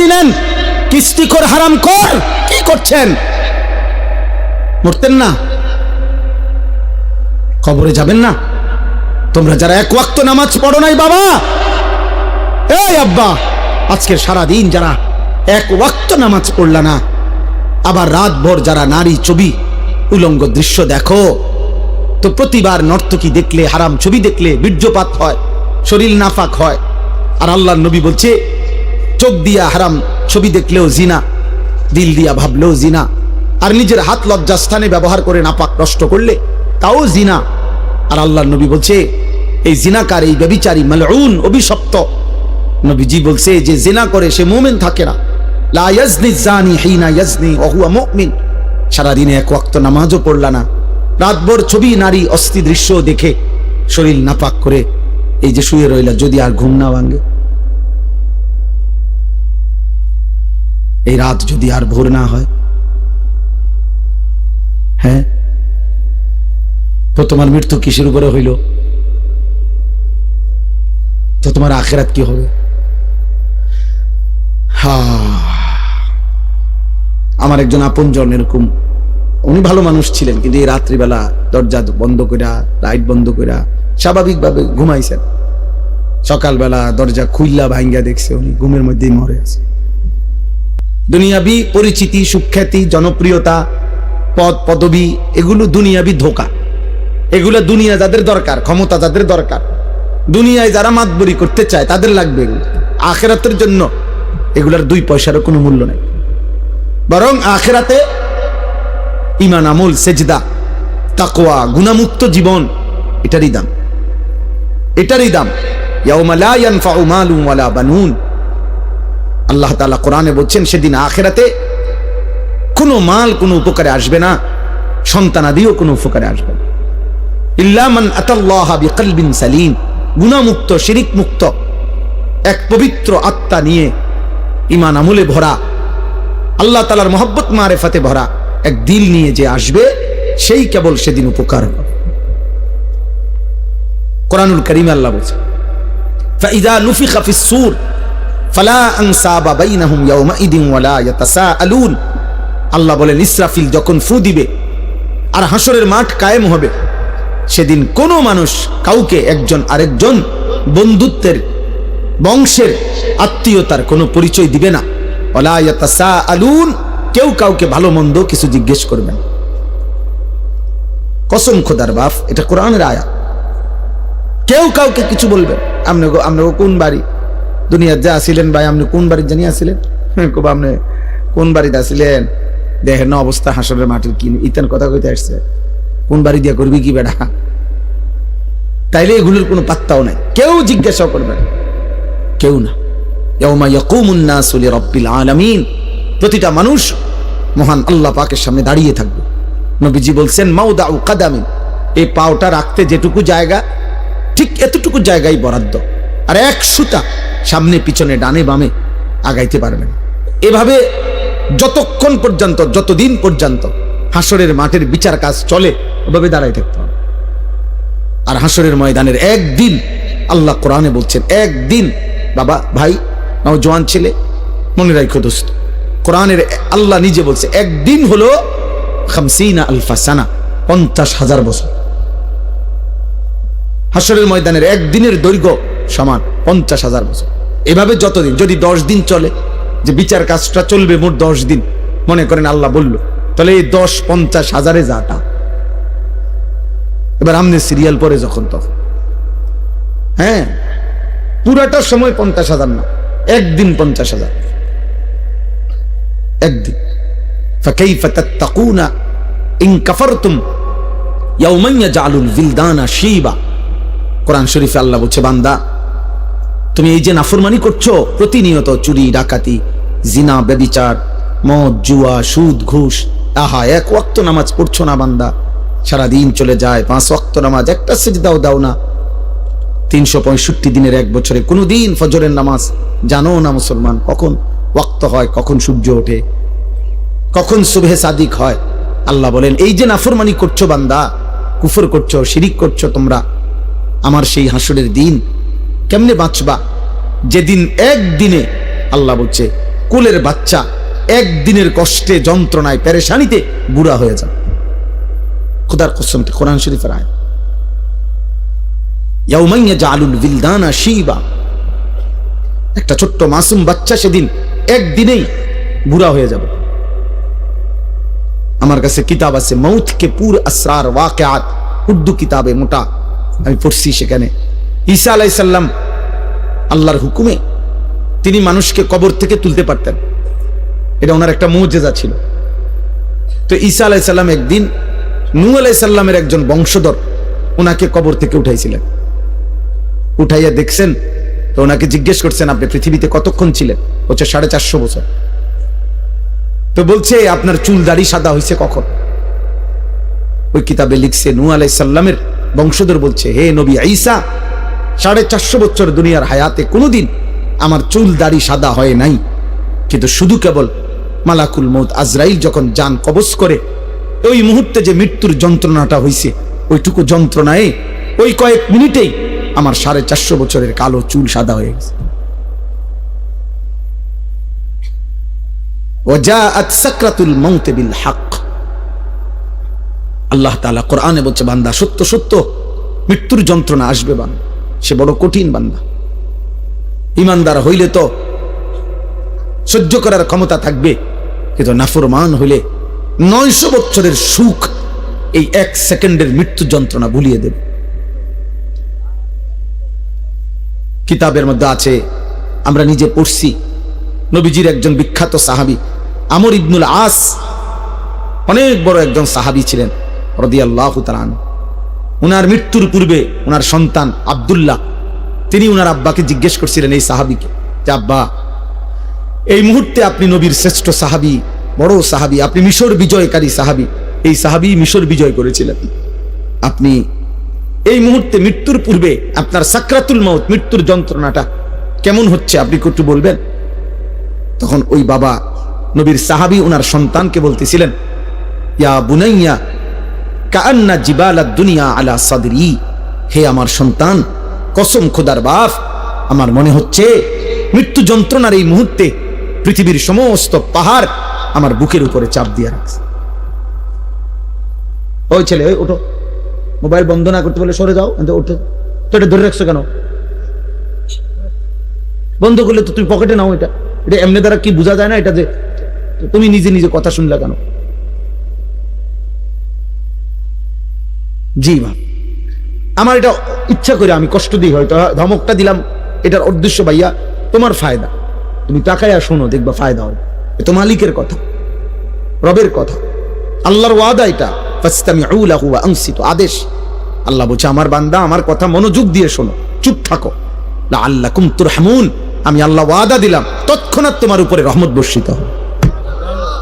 কিস্তি নেন, কিস্তি কর, হারাম কর, কি করছেন? মরতেন না? কবরে যাবেন না? তোমরা যারা এক ওয়াক্ত নামাজ পড়ো নাই বাবা, এই আব্বা, আজকের সারা দিন যারা এক ওয়াক্ত নামাজ পড়লা না, আবার রাতভর যারা নারী ছবি উলঙ্গ দৃশ্য দেখো, তো প্রতিবার নর্তকী দেখলে, হারাম ছবি দেখলে বীর্যপাত হয়, শরীর নাফাক হয়। আর আল্লাহর নবী বলছে চোখ দিয়া হারাম ছবি দেখলেও জিনা, দিল দিয়া ভাবলেও জিনা, আর নিজের হাত লজ্জাস্থানে ব্যবহার করে নাপাক নষ্ট করলে তাও জিনা। আর আল্লাহর নবী বলছে এই জিনাকার, এই ব্যভিচারী, মালউন, অভিশপ্ত। নবীজি বলছে যে জিনা করে সে মুমিন থাকে না। লা ইয়াজনি জানি হিনা ইয়াজনি ওয়া হুয়া মুমিন। সারাদিনে এক ওয়াক্ত নামাজও পড়লা না, রাতভর ছবি নারী অস্থি দৃশ্য দেখে শরীর নাপাক করে এই যে শুয়ে রইলা, যদি আর ঘুম না ভাঙে, এই রাত যদি আর ভোর না হয়, হ্যাঁ, তো তোমার মৃত্যু কিসের উপরে হইল? তো তোমার আখিরাত কি হবে? আমার একজন আপনজন এরকম, উনি ভালো মানুষ ছিলেন, কিন্তু এই রাত্রিবেলা দরজা বন্ধ কইরা, লাইট বন্ধ কইরা স্বাভাবিকভাবে ঘুমাইছেন। সকালবেলা দরজা খুইল্লা ভাঙ্গা দেখছে উনি ঘুমের মধ্যেই মরে আছে। দুনিয়াবি পরিচিতি, সুখ্যাতি, জনপ্রিয়তা, পদ পদবি, এগুলো দুনিয়াবি ধোঁকা। এগুলো দুনিয়া যাদের দরকার, ক্ষমতা যাদের দরকার, দুনিয়ায় যারা মাতবরি করতে চায় তাদের লাগবে এগুলো। আখিরাতের জন্য এগুলার 2 পয়সারও কোনো মূল্য নাই। বরং আখিরাতে ঈমান, আমল, সেজদা, তাকওয়া, গুনাহমুক্ত জীবন, এটারই দাম, এটারই দাম। ইয়াউমা লা ইয়ানফাউ মালুন ওয়ালা বানুন। আল্লাহ তাআলা কোরআনে বলছেন সেদিন আখিরাতে কোনো মাল কোনো উপকারে আসবে না, সন্তানাদিও কোনো উপকারে আসবে না। ইল্লা মান আতাল্লাহা বিকলবিন সালিম। গুনাহমুক্ত, শিরিক মুক্ত, এক পবিত্র আত্মা নিয়ে, ঈমান আমলে ভরা, আল্লাহ তাআলার মহব্বত মারেফাতে ভরা এক দিল নিয়ে যে আসবে, সেই কেবল সেদিন উপকার পাবে। কোরআনুল কারীমে আল্লাহ বলছে ফাইযা নুফিখা ফিস-সূর ফালা আনসাবা বাইনাহুম ইয়াওমাইদিন ওয়ালা ইয়াতাসাআলুন। আল্লাহ বলেন ইসরাফিল যখন ফু দিবে আর হাসরের মাঠ কায়েম হবে, সেদিন কোনো মানুষ কাউকে একজন আরেকজন বন্ধুত্বের, বংশের, আত্মীয়তার কোনো পরিচয় দিবে না। ওয়ালা ইয়াতাসাআলুন, কেউ কাউকে ভালো মন্দ কিছু জিজ্ঞেস করবে না। কসম খোদার বাপ, এটা কোরআনের আয়াত। কেউ কাউকে কিছু বলবে, আপনি কোন বাড়ি দুনিয়ার যা আসিলেন ভাই, আপনি কোন বাড়ি জানি আসিলেন, আপনি কোন বাড়িতে আসিলেন, দেখেন না অবস্থা হাসরের মাটির, কি ইতেন কথা কইতে আসছে, কোন বাড়ি দিয়া করবি কি বেড়া? তাইলে এগুলোর কোনো পাত্তাও নাই, কেউ জিজ্ঞাসা করবে না, কেউ না। ইয়াউমা ইয়াকুমুন নাসু লিরাব্বিল আলামিন। প্রতিটা মানুষ মহান আল্লাহ পাকের সামনে দাঁড়িয়ে থাকবে। নবীজি বলছেন মাউদাউ কাদামিন, এই পাওটা রাখতে যেটুকু জায়গা, ঠিক এতটুকু জায়গায় বরাদ্দ, আর এক সুতা সামনে পিছনে ডানে বামে আগাইতে পারবেন। এভাবে যতক্ষণ পর্যন্ত, যতদিন পর্যন্ত হাসরের মাঠের বিচার কাজ চলে, ওভাবে দাঁড়াই থাকতে হবে। আর হাসরের ময়দানের একদিন, আল্লাহ কোরআনে বলছেন একদিন, বাবা, ভাই, নওজোয়ান ছেলে, মনে রাখো দোস্ত, কোরআনের আল্লাহ নিজে বলছে একদিন হলো 50 আলফা সানা, 50,000 বছর। হাসরের ময়দানের একদিনের দৈর্ঘ্য সমান 50,000 বছর। এভাবে যতদিন, যদি 10 দিন চলে, যে বিচার কাজটা চলবে মোট 10 দিন, মনে করেন আল্লাহ বলল, তাহলে এই 10 50,000 যাটা, এবার আমনে সিরিয়াল পরে যখন তখন, হ্যাঁ, পুরাটা সময় 50,000 না, একদিন 50,000, একদিন। ফাকাইফা তাত্তাকুনা ইন কাফারতুম ইয়াওমান ইয়াজআলুল বিলদানা শিবা। কোরআন শরীফে আল্লাহ বলছে, বান্দা তুমি এই যে নাফরমানি করছো, প্রতিনিয়ত চুরি, ডাকাতি, জিনা, ব্যভিচার, মদ, জুয়া, সুদ, ঘুষ, আহা, এক ওয়াক্ত নামাজ পড়ছো না বান্দা, সারাদিন চলে যায়, 5 ওয়াক্ত নামাজ, একটা সিজদাও দাও না, 365 দিনের এক বছরে কোনোদিন ফজরের নামাজ জানো না মুসলমান, কখন ওয়াক্ত হয়, কখন সূর্য ওঠে, কখন সুবহে সাদিক হয়। আল্লাহ বলেন এই যে নাফরমানি করছো বান্দা, কুফর করছো, শিরিক করছো তোমরা, আমার সেই হাসরের দিন কেমনে বাঁচবা, যেদিন একদিনে আল্লাহ বলছে কোলের বাচ্চা একদিনের কষ্টে, যন্ত্রণায়, পেরেশানিতে বুড়া হয়ে যান। খোদার কসম, কোরআন শরীফের আয়াত। ইয়াউমা ইয়াজআলুল বিলদানা শিবা, একটা ছোট্ট মাসুম বাচ্চা সেদিন একদিনেই বুড়া হয়ে যাবে। আমার কাছে কিতাব আছে, মৌত কে পুর আসরার ওয়াকিআত, উর্দু কিতাবে মোটা, আমি পড়ছি। সেখানে ঈসা আলাইহিস সালাম আল্লাহর হুকুমে তিনি মানুষকে কবর থেকে তুলতে পারতেন, এটা ওনার একটা মুজিজা ছিল। তো ঈসা আলাইহিস সালাম একদিন নূহ আলাইহিস সালামের একজন বংশধর ওনাকে কবর থেকে উঠাইছিলেন। উঠাইয়া দেখছেন, তো ওনাকে জিজ্ঞেস করছেন, আপনি পৃথিবীতে কতক্ষণ ছিলেন? বলছে 450 বছর। তো বলছে, আপনার চুল দাড়ি সাদা হয়েছে কখন? ওই কিতাবে লিখছে, নূহ আলাইহিস সালামের বংশধর বলছে, হে নবী ঈসা, 450 বছর দুনিয়ার হায়াতে কোনোদিন আমার চুল দাড়ি সাদা হয় নাই, কিন্তু শুধু কেবল মালাকুল মউত আজরাইল যখন জান কবজ করে ওই মুহূর্তে যে মৃত্যুর যন্ত্রণাটা হয়েছে, ওইটুকু যন্ত্রণায় ওই কয়েক মিনিটেই আমার 450 বছরের কালো চুল সাদা হয়ে গেছে। ওয়াজাআত সাকরাতুল মাউত বিল হক, আল্লাহ তাআলা কোরআনে বলছে, বান্দা সত্য সত্য মৃত্যুর যন্ত্রণা আসবে, বান্দা সে বড় কঠিন বান্দা। ঈমানদার হইলে তো সহ্য করার ক্ষমতা থাকবে, কিন্তু নাফরমান হইলে 900 বছরের সুখ এই 1 সেকেন্ডের মৃত্যু যন্ত্রণা ভুলিয়ে দেবে। কিতাবের মধ্যে আছে, আমরা নিজে পড়ছি, নবীজির একজন বিখ্যাত সাহাবী আমর ইবনুল আস, অনেক বড় একজন সাহাবী ছিলেন রাদিয়াল্লাহু তাআলা আনহু। উনার মৃত্যুর পূর্বে উনার সন্তান আব্দুল্লাহ, তিনি উনার আব্বাকে জিজ্ঞেস করছিলেন, এই সাহাবীকে, যে আব্বা, এই মুহূর্তে আপনি নবীর শ্রেষ্ঠ সাহাবী, বড় সাহাবী, আপনি মিশর বিজয়কারী সাহাবী, এই সাহাবী মিশর বিজয় করেছিলেন, আপনি এই মুহূর্তে মৃত্যুর পূর্বে আপনার সাকরাতুল মাউত, মৃত্যুর যন্ত্রণাটা কেমন হচ্ছে, আপনি একটু বলবেন? তখন ওই বাবা নবীর সাহাবী ওনার সন্তানকে বলতেছিলেন, ইয়া বুনাইয়া কাআন্না জিবালাদ দুনিয়া আলা সাদরি, হে আমার সন্তান, কসম খোদার বাপ, আমার মনে হচ্ছে মৃত্যু যন্ত্রণার এই মুহূর্তে পৃথিবীর সমস্ত পাহাড় আমার বুকের উপরে চাপ দিয়ে রাখছে। ওই ছেলে, ওই ওঠো, মোবাইল বন্ধ না করতে বলে সরে যাও, ওঠো তো, এটা ধরে রাখছো কেন? বন্ধ করলে তো তুমি পকেটে নাও, এটা এটা এমনি দ্বারা কি বোঝা যায় না এটা যে তুমি নিজে নিজে কথা শুনলা কেন? জি মা, আমার এটা ইচ্ছা করে আমি কষ্ট দিই, হয়তো ধমকটা দিলাম, এটার উদ্দেশ্য ভাইয়া তোমার ফায়দা, তুমি তাকায়া শোনো, দেখবা ফায়দা হবে। এ তো মালিকের কথা, রবের কথা, আল্লাহর ওয়াদা, এটা ফাসতামিউ লাহু ওয়া আনসিতু, আদেশ। আল্লাহ বলছে, আমার বান্দা আমার কথা মনোযোগ দিয়ে শোনো, চুপ থাকো, লাআল্লাকুম তুরহামুন, আমি আল্লাহ ওয়াদা দিলাম তৎক্ষণাৎ তোমার উপরে রহমত বর্ষিত হবে।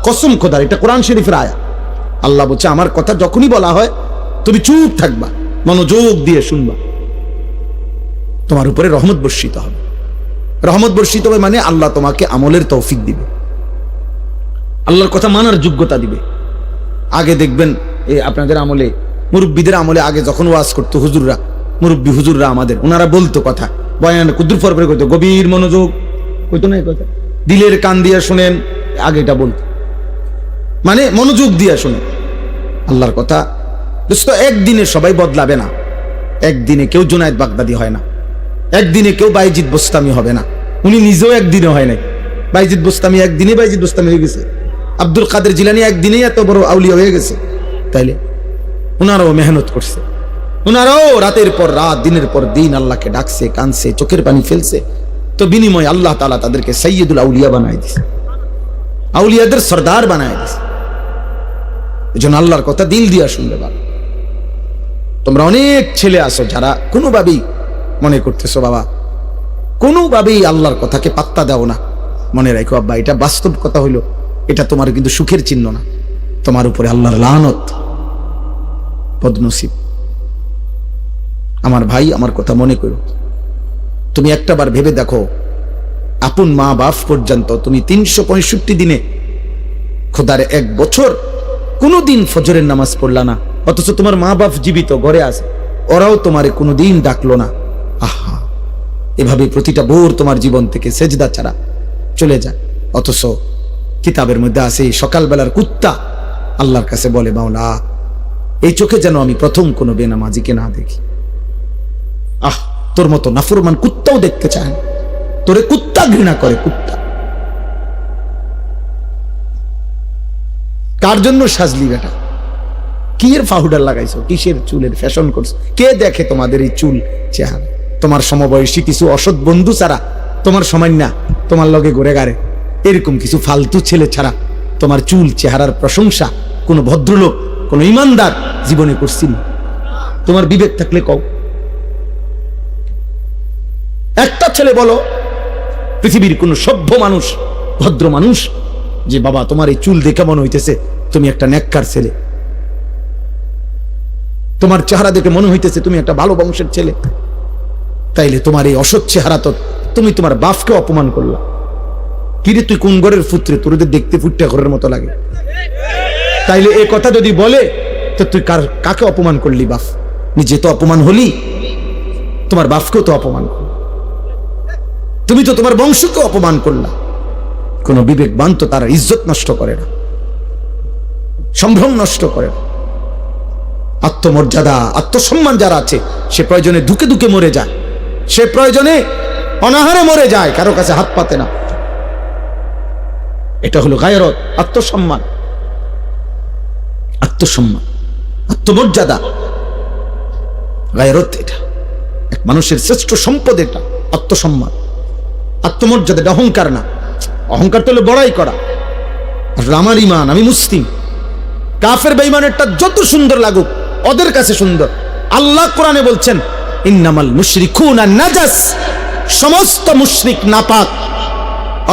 কসম খোদার, এটা কোরআন শরীফের আয়াত। আল্লাহ বলছে, আমার কথা যখনই বলা হয় তুমি চুপ থাকবা, মনোযোগ দিয়ে শুনবা, তোমার উপরে রহমত বর্ষিত হবে। রহমত বর্ষিত হবে মানে আল্লাহ তোমাকে আমলের তৌফিক দিবে, আল্লাহর কথা মানার যোগ্যতা দিবে। আগে দেখবেন এই আপনাদের আমলে, মুরব্বীদের আমলে, আগে যখন ওয়াজ করতো হুজুররা, মুরব্বী হুজুররা আমাদের, ওনারা বলতো কথা, বয়ান কুদ্দুর ফর করে কইতো, গভীর মনোযোগ কইতো না, কথা দিলের কান দিয়ে শুনেন, আগে এটা বলতো, মানে মনোযোগ দিয়ে শুনেন আল্লাহর কথা। দোস্ত, একদিনে সবাই বদলাবে না, একদিনে কেউ জুনায়েদ বাগদাদি হয় না, একদিনে কেউ বাইজিদ বোস্তামি হবে না, উনি নিজেও একদিনে হয় নাই। বাইজিদ বোস্তামি একদিনে বাইজিদ বোস্তামি হয়ে গেছে, আব্দুল কাদের জিলানী একদিনেই এত বড় আউলিয়া হয়ে গেছে। তাইলে ওনারাও মেহনত করছে, ওনারাও রাতের পর রাত, দিনের পর দিন আল্লাহকে ডাকছে, কানছে, চোখের পানি ফেলছে, তো বিনিময় আল্লাহ তাআলা তাদেরকে সাইয়্যিদুল আউলিয়া বানায় দিছে, আউলিয়াদের সরদার বানায় দিছে। এজন্য আল্লাহর কথা দিল দিয়া শুনলে ভালো। তোমরা অনেক ছেলে আছো যারা কোনোভাবেই মনে করতেছো বাবা, কোনোভাবেই আল্লাহর কথাকে পাত্তা দাও না। মনে রাখো আব্বা, এটা বাস্তব কথা হইলো, এটা তোমার কিন্তু সুখের চিহ্ন না, তোমার উপরে আল্লাহর লানত, বদনসিব। আমার ভাই, আমার কথা মনে করো, তুমি একটাবার ভেবে দেখো, আপন মা বাপ পর্যন্ত তুমি 365 দিনে, খোদার 1 বছর কোনোদিন ফজরের নামাজ পড়লা না, অথচ তোমার মা বাপ জীবিত ঘরে আছে, ওরাও তোমারে কোনোদিন ডাকলো না। আহা, এভাবে প্রতিটা ভোর তোমার জীবন থেকে সেজদা ছাড়া চলে যায়। অথচ কিতাবের মধ্যে আছে এই সকালবেলার কুত্তা আল্লাহর কাছে বলে, মাওলা এই চোখে যেন আমি প্রথম কোনো বেনামাজিকে না দেখি। তোর মতো নাফরমান কুত্তাও দেখতে চায় না, তোরে কুত্তা ঘৃণা করে। কুত্তা কার জন্য সাজলি বেটা? কি এর পাউডার লাগাইছো, কিসের চুলের ফ্যাশন করছো? কে দেখে তোমাদের এই চুল চেহারা? তোমার সমবয়সী কিছু অসৎ বন্ধু ছাড়া, তোমার সময় না তোমার লগে ঘুরে গাড়ে এরকম কিছু ফালতু ছেলে ছাড়া তোমার চুল চেহারার প্রশংসা কোনো ভদ্রলোক, কোনো ইমানদার জীবনে করছিল? তোমার বিবেক থাকলে কও। একটা ছেলে বলো পৃথিবীর কোন সভ্য মানুষ, ভদ্র মানুষ, যে বাবা তোমার এই চুল দেখে মনে হইতেছে তুমি একটা নেককার ছেলে, তোমার চেহারা দেখে মনে হইতেছে তুমি একটা ভালো বংশের ছেলে, তাইলে তোমার এই অসৎ চেহারা তো তুমি তোমার বাপকে অপমান করলা। কিরে তুই কোন ঘরের পুত্রে, তোর দেখতে ফুটটা ঘরের মতো লাগে? তাইলে এই কথা যদি বলে তো তুই কাকে অপমান করলি? বাপ নিজে তো অপমান হলি, তোমার বাপকেও তো অপমান করলি, তুমি তো তোমার বংশকে অপমান করলা। কোন বিবেকবান তো তার ইজ্জত নষ্ট করে না, সম্ভ্রম নষ্ট করে না। আত্মমর্যাদা আত্মসম্মান যারা আছে সে প্রয়োজনে ধুকে ধুকে মরে যায়, সে প্রয়োজনে অনাহারে মরে যায়, কারো কাছে হাত পাতে না। এটা হলো গায়রত, আত্মসম্মান, আত্মসম্মান, আত্মমর্যাদা, গায়রত। এটা এক মানুষের শ্রেষ্ঠ সম্পদ, এটা আত্মসম্মান, আত্মমর্যাদা। এটা অহংকার না। অহংকার তো হলো বড়াই করা। আমার ইমান, আমি মুসলিম। কাফের বেঈমানেরটা যত সুন্দর লাগুক ওদের কাছে সুন্দর। আল্লাহ কোরআনে বলছেন ইন্নামাল মুশরিকুনা নাজাস, সমস্ত মুশরিক নাপাক।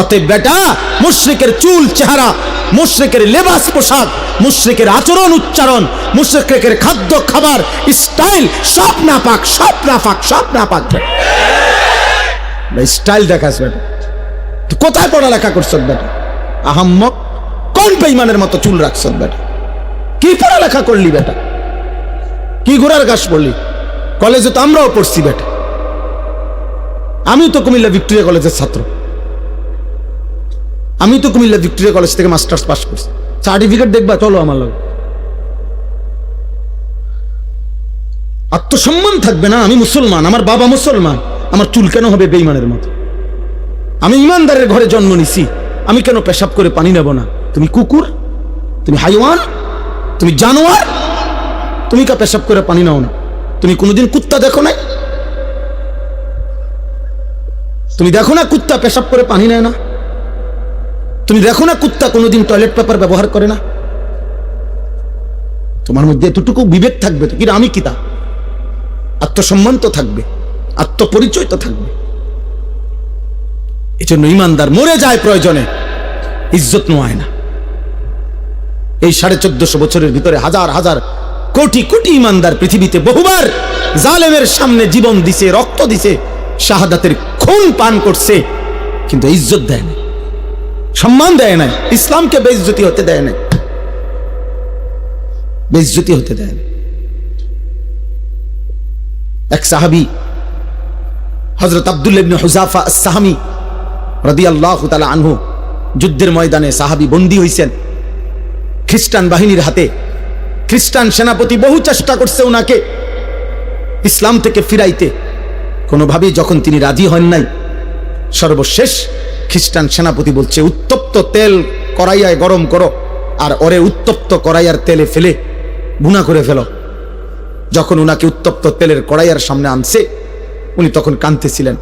অতএব বেটা মুশরিকের চুল চেহারা, মুশরিকের লেবাস পোশাক, মুশরিকের আচরণ উচ্চারণ, মুশরিকের খাদ্য খাবার স্টাইল সব নাপাক, সব নাপাক, সব নাপাক। স্টাইল দেখাস বেটা, তুই কোথায় পড়ালেখা করছ বেটা? আহাম্মক, কোন বেঈমানের মতো চুল রাখছ বেটা? কি পড়ালেখা করলি বেটা? কি ঘোড়ার ঘাস পড়লি? কলেজে তো আমরাও পড়ছি বেটা। আমি তো কুমিল্লা ভিক্টোরিয়া কলেজের ছাত্র, আমি তো কুমিল্লা ভিক্টোরিয়া কলেজ থেকে মাস্টার্স পাস করছি। সার্টিফিকেট দেখবা, চলো আমার লগে। আত্মসম্মান থাকবে না? আমি মুসলমান, আমার বাবা মুসলমান, আমার চুল কেন হবে বেঈমানের মতো? আমি ইমানদারের ঘরে জন্ম নিছি, আমি কেন পেশাব করে পানি নেব না? তুমি কুকুর, তুমি হাইওয়ান, তুমি জানোয়ার, তুমি কা পেশাব করে পানি নাও না? তুমি কোনোদিন কুত্তা দেখো না? তুমি দেখো না কুত্তা পেশাব করে পানি নেয় না? তুমি দেখো না কুত্তা কোনোদিন টয়লেট পেপার ব্যবহার করে না? তোমার মধ্যে এতটুকু বিবেক থাকবে তো, কিন্তু আমি কিতা? আত্মসম্মান তো থাকবে, আত্মপরিচয় তো থাকবে। এই জন্য ইমানদার মরে যায় প্রয়োজনে, ইজ্জত নোয়ায় না। এই 1450 বছরের ভিতরে হাজার হাজার কোটি কোটি ইমানদার পৃথিবীতে বহুবার জালেমের সামনে জীবন দিছে, রক্ত দিছে, শাহাদাতের খুন পান করছে, কিন্তু ইজ্জত দেয় না, সম্মান দেয় না, ইসলামকে বেইজ্জতি হতে দেয় না, বেইজ্জতি হতে দেয় না। এক সাহাবী হযরত আব্দুল্লাহ ইবনে হুযাফা আস-সাহমি রাদিয়াল্লাহু তাআলা আনহু, যুদ্ধের ময়দানে সাহাবী বন্দী হইছেন খ্রিস্টান বাহিনীর হাতে। খ্রিস্টান সেনাপতি বহু চেষ্টা করছে ওনাকে ইসলাম থেকে ফিরাইতে, কোনোভাবেই যখন তিনি রাজি হন নাই, সর্বশেষ খ্রিস্টান সেনাপতি বলছে উত্তপ্ত তেল কড়াইয়ায় গরম করো, আর ওরে উত্তপ্ত কড়াইয়ার তেলে ফেলে ভুনা করে ফেলো। যখন উনাকে উত্তপ্ত তেলের কড়াইয়ার সামনে আনছে, উনি তখন কাঁদতেছিলেন।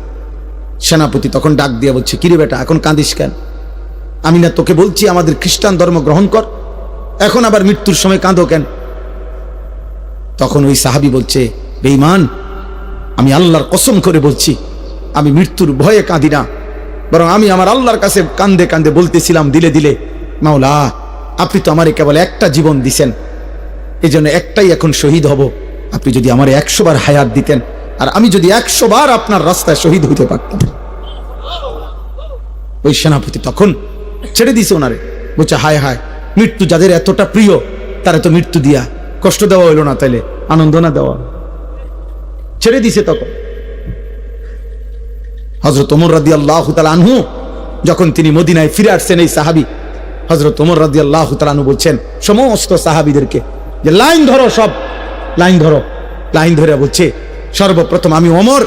সেনাপতি তখন ডাক দিয়ে বলছে, কিরে বেটা এখন কাঁদিস কেন? আমি না তোকে বলছি আমাদের খ্রিস্টান ধর্ম গ্রহণ কর, এখন আবার মৃত্যুর সময় কাঁদো কেন? তখন ওই সাহাবী বলছে, বেঈমান, আমি আল্লাহর কসম করে বলছি আমি মৃত্যুর ভয়ে কাঁদি না, বরং আমি আমার আল্লাহর কাছে কান্দে কান্দে বলতেছিলাম দিলে দিলে, মাওলা আপনি তো আমারে কেবল একটা জীবন দিছেন, এই জন্য একটাই এখন শহীদ হব। আপনি যদি আমারে 100 বার হায়াত দিতেন, আর আমি যদি 100 বার আপনার রাস্তায় শহীদ হইতে পারতাম। ওই সেনাপতি তখন ছেড়ে দিছে ওনারে, বলছে হায় হায়, মৃত্যু যাদের এতটা প্রিয় তারা তো মৃত্যু দিয়া কষ্ট দেওয়া হইল না, তাইলে আনন্দ না দেওয়া? ছেড়ে দিছে। তখন হযরত ওমর রাদিয়াল্লাহু তাআলা আনহু যখন তিনি মদিনায় ফিরে আসছেন, এই সাহাবী হযরত ওমর রাদিয়াল্লাহু তাআলা আনহু বলছেন সমস্ত সাহাবীদেরকে যে লাইন ধরো, সব লাইন ধরো। লাইন ধরে বলছে সর্বপ্রথম আমি ওমর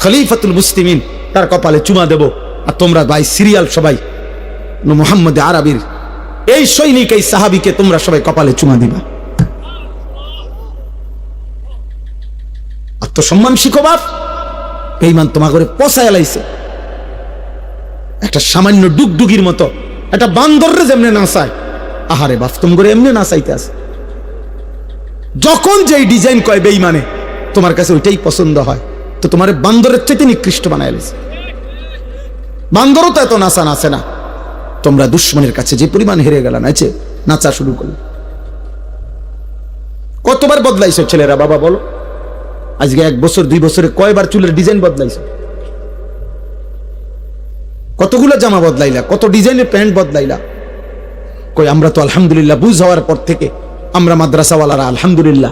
খলিফাতুল মুসলিমিন তার কপালে চুমা দেব, আর তোমরা ভাই সিরিয়াল সবাই মুহাম্মদ আরবির এই সৈনিক এই সাহাবীকে তোমরা সবাই কপালে চুমা দিবা। আত্মসম্মান শিখো বাপ, বেঈমান তোমা করে পচায় লাইছে। একটা সামান্য ডুগডুগির মতো একটা বান্দররে যেমনে নাচায়, আহারে বাপ তুমি করে এমনি নাচাইতে আছে। যখন যেই ডিজাইন কয় বেঈমানে তোমার কাছে ওইটাই পছন্দ হয়, তো তোমার বান্দরের চাইতে নিকৃষ্ট বানায় লেছে। বান্দরও তো এত নাচা নাচে না। তোমরা দুশ্মনের কাছে যে পরিমাণ হেরে গেল, নাচে নাচা শুরু করলো। কতবার বদলাইছো ছেলেরা বাবা বলো? আজকে 1 বছর 2 বছরে কয়বার চুলের ডিজাইন বদলাইছো? কতগুলো জামা বদলাইলা, কত ডিজাইনের প্যান্ট বদলাইলা? কই আমরা তো আলহামদুলিল্লাহ বুঝ হওয়ার পর থেকে আমরা মাদ্রাসাওয়ালারা আলহামদুলিল্লাহ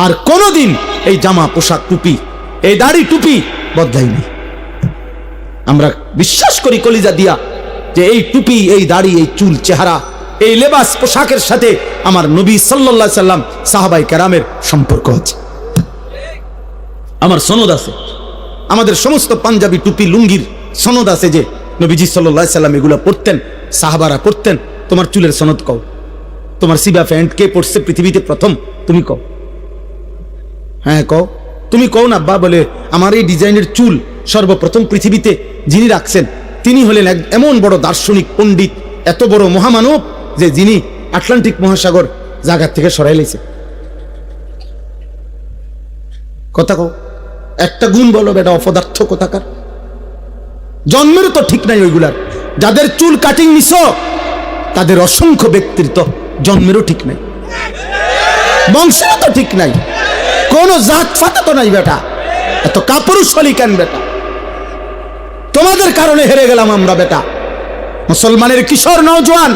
আর কোনদিন এই জামা পোশাক টুপি এই দাড়ি টুপি বদলাইনি। আমরা বিশ্বাস করি কলিজা দিয়া যে এই টুপি এই দাড়ি এই চুল চেহারা এই লেবাস পোশাকের সাথে আমার নবী সাল্লাল্লাহু আলাইহি সাল্লাম সাহাবায়ে কেরামের সম্পর্ক আছে। আমার সনদ আছে, আমাদের সমস্ত পাঞ্জাবি টুপি লুঙ্গির সনদ আছে যে নবীজি সাল্লাল্লাহু আলাইহি সাল্লাম এগুলো পরতেন, সাহাবারা পরতেন। তোমার চুলের সনদ কও, তোমার সিবা প্যান্ট কে পরছে পৃথিবীতে প্রথম? তুমি কও, হ্যাঁ কও, তুমি কও না আব্বা। বলে আমার এই ডিজাইনের চুল সর্বপ্রথম পৃথিবীতে যিনি রাখছেন তিনি হলেন এমন বড় দার্শনিক পণ্ডিত, এত বড় মহামানব যে যিনি আটলান্টিক মহাসাগর জায়গা থেকে সরাই লাইছে। কথা কও, একটা গুণ বলো বেটা, অপদার্থ কোথাকার। জন্মেরও তো ঠিক নাই ওইগুলার। যাদের চুল কাটিং নিছ তাদের অসংখ্য ব্যক্তিত্ব জন্মেরও ঠিক নাই, বংশেরও তো ঠিক নাই, কোন জাত ফাতা তো নাই বেটা। এত কাপুরুষালী কেন বেটা? তোমাদের কারণে হেরে গেলাম আমরা বেটা। মুসলমানের কিশোর নওজোয়ান,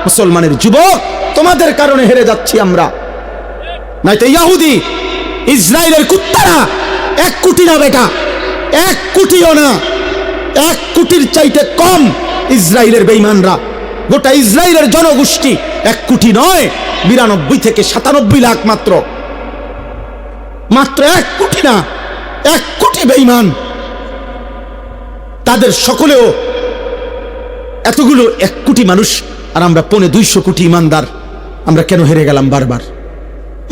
মুসলমানের যুবক, তোমাদের কারণে হেরে যাচ্ছি আমরা। নয়তো ইহুদি ইসরায়েলের কুত্তারা 1 কোটি না বেটা, 1 কোটিও না, 1 কোটির চাইতে কম ইসরায়েলের বেঈমানরা। গোটা ইসরায়েলের জনগোষ্ঠী 1 কোটি নয়, 92 থেকে 97 লাখ মাত্র। মাত্র 1 কোটি না, 1 কোটি বেঈমান। তাদের সকলেও এতগুলো 1 কোটি মানুষ, আর আমরা 250 কোটি ইমানদার। আমরা কেন হেরে গেলাম বারবার?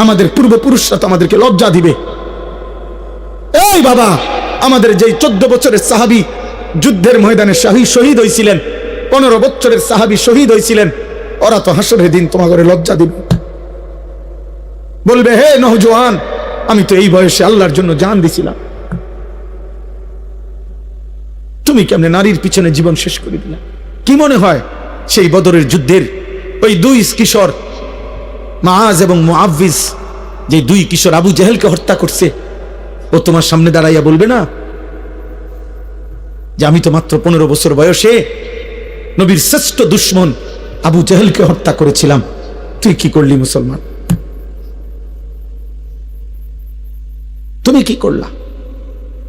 আমাদের পূর্বপুরুষরা তো আমাদেরকে লজ্জা দিবে। এই বাবা, আমাদের যেই 14 বছরের সাহাবী যুদ্ধের ময়দানে শহীদ হয়েছিলেন, 15 বছরের সাহাবী শহীদ হয়েছিলেন, ওরা তো হাসরের দিন তোমাদের লজ্জা দিবে। বলবে হে নওজোয়ান, আমি তো এই বয়সে আল্লাহর জন্য জান দিছিলাম, তুমি কেমনে নারীর পিছনে জীবন শেষ করে দিলা? কি মনে হয় সেই বদরের যুদ্ধের ওই 2 কিশোর মাআজ এবং মুআউযিজ, যে 2 কিশোর আবু জেহেলকে হত্যা করছে, ও তোমার সামনে দাঁড়াইয়া বলবে না যে আমি তো মাত্র 15 বছর বয়সে নবীর শ্রেষ্ঠ দুশমন আবু জেহেলকে হত্যা করেছিলাম, তুই কি করলি মুসলমান? তুমি কি করলা?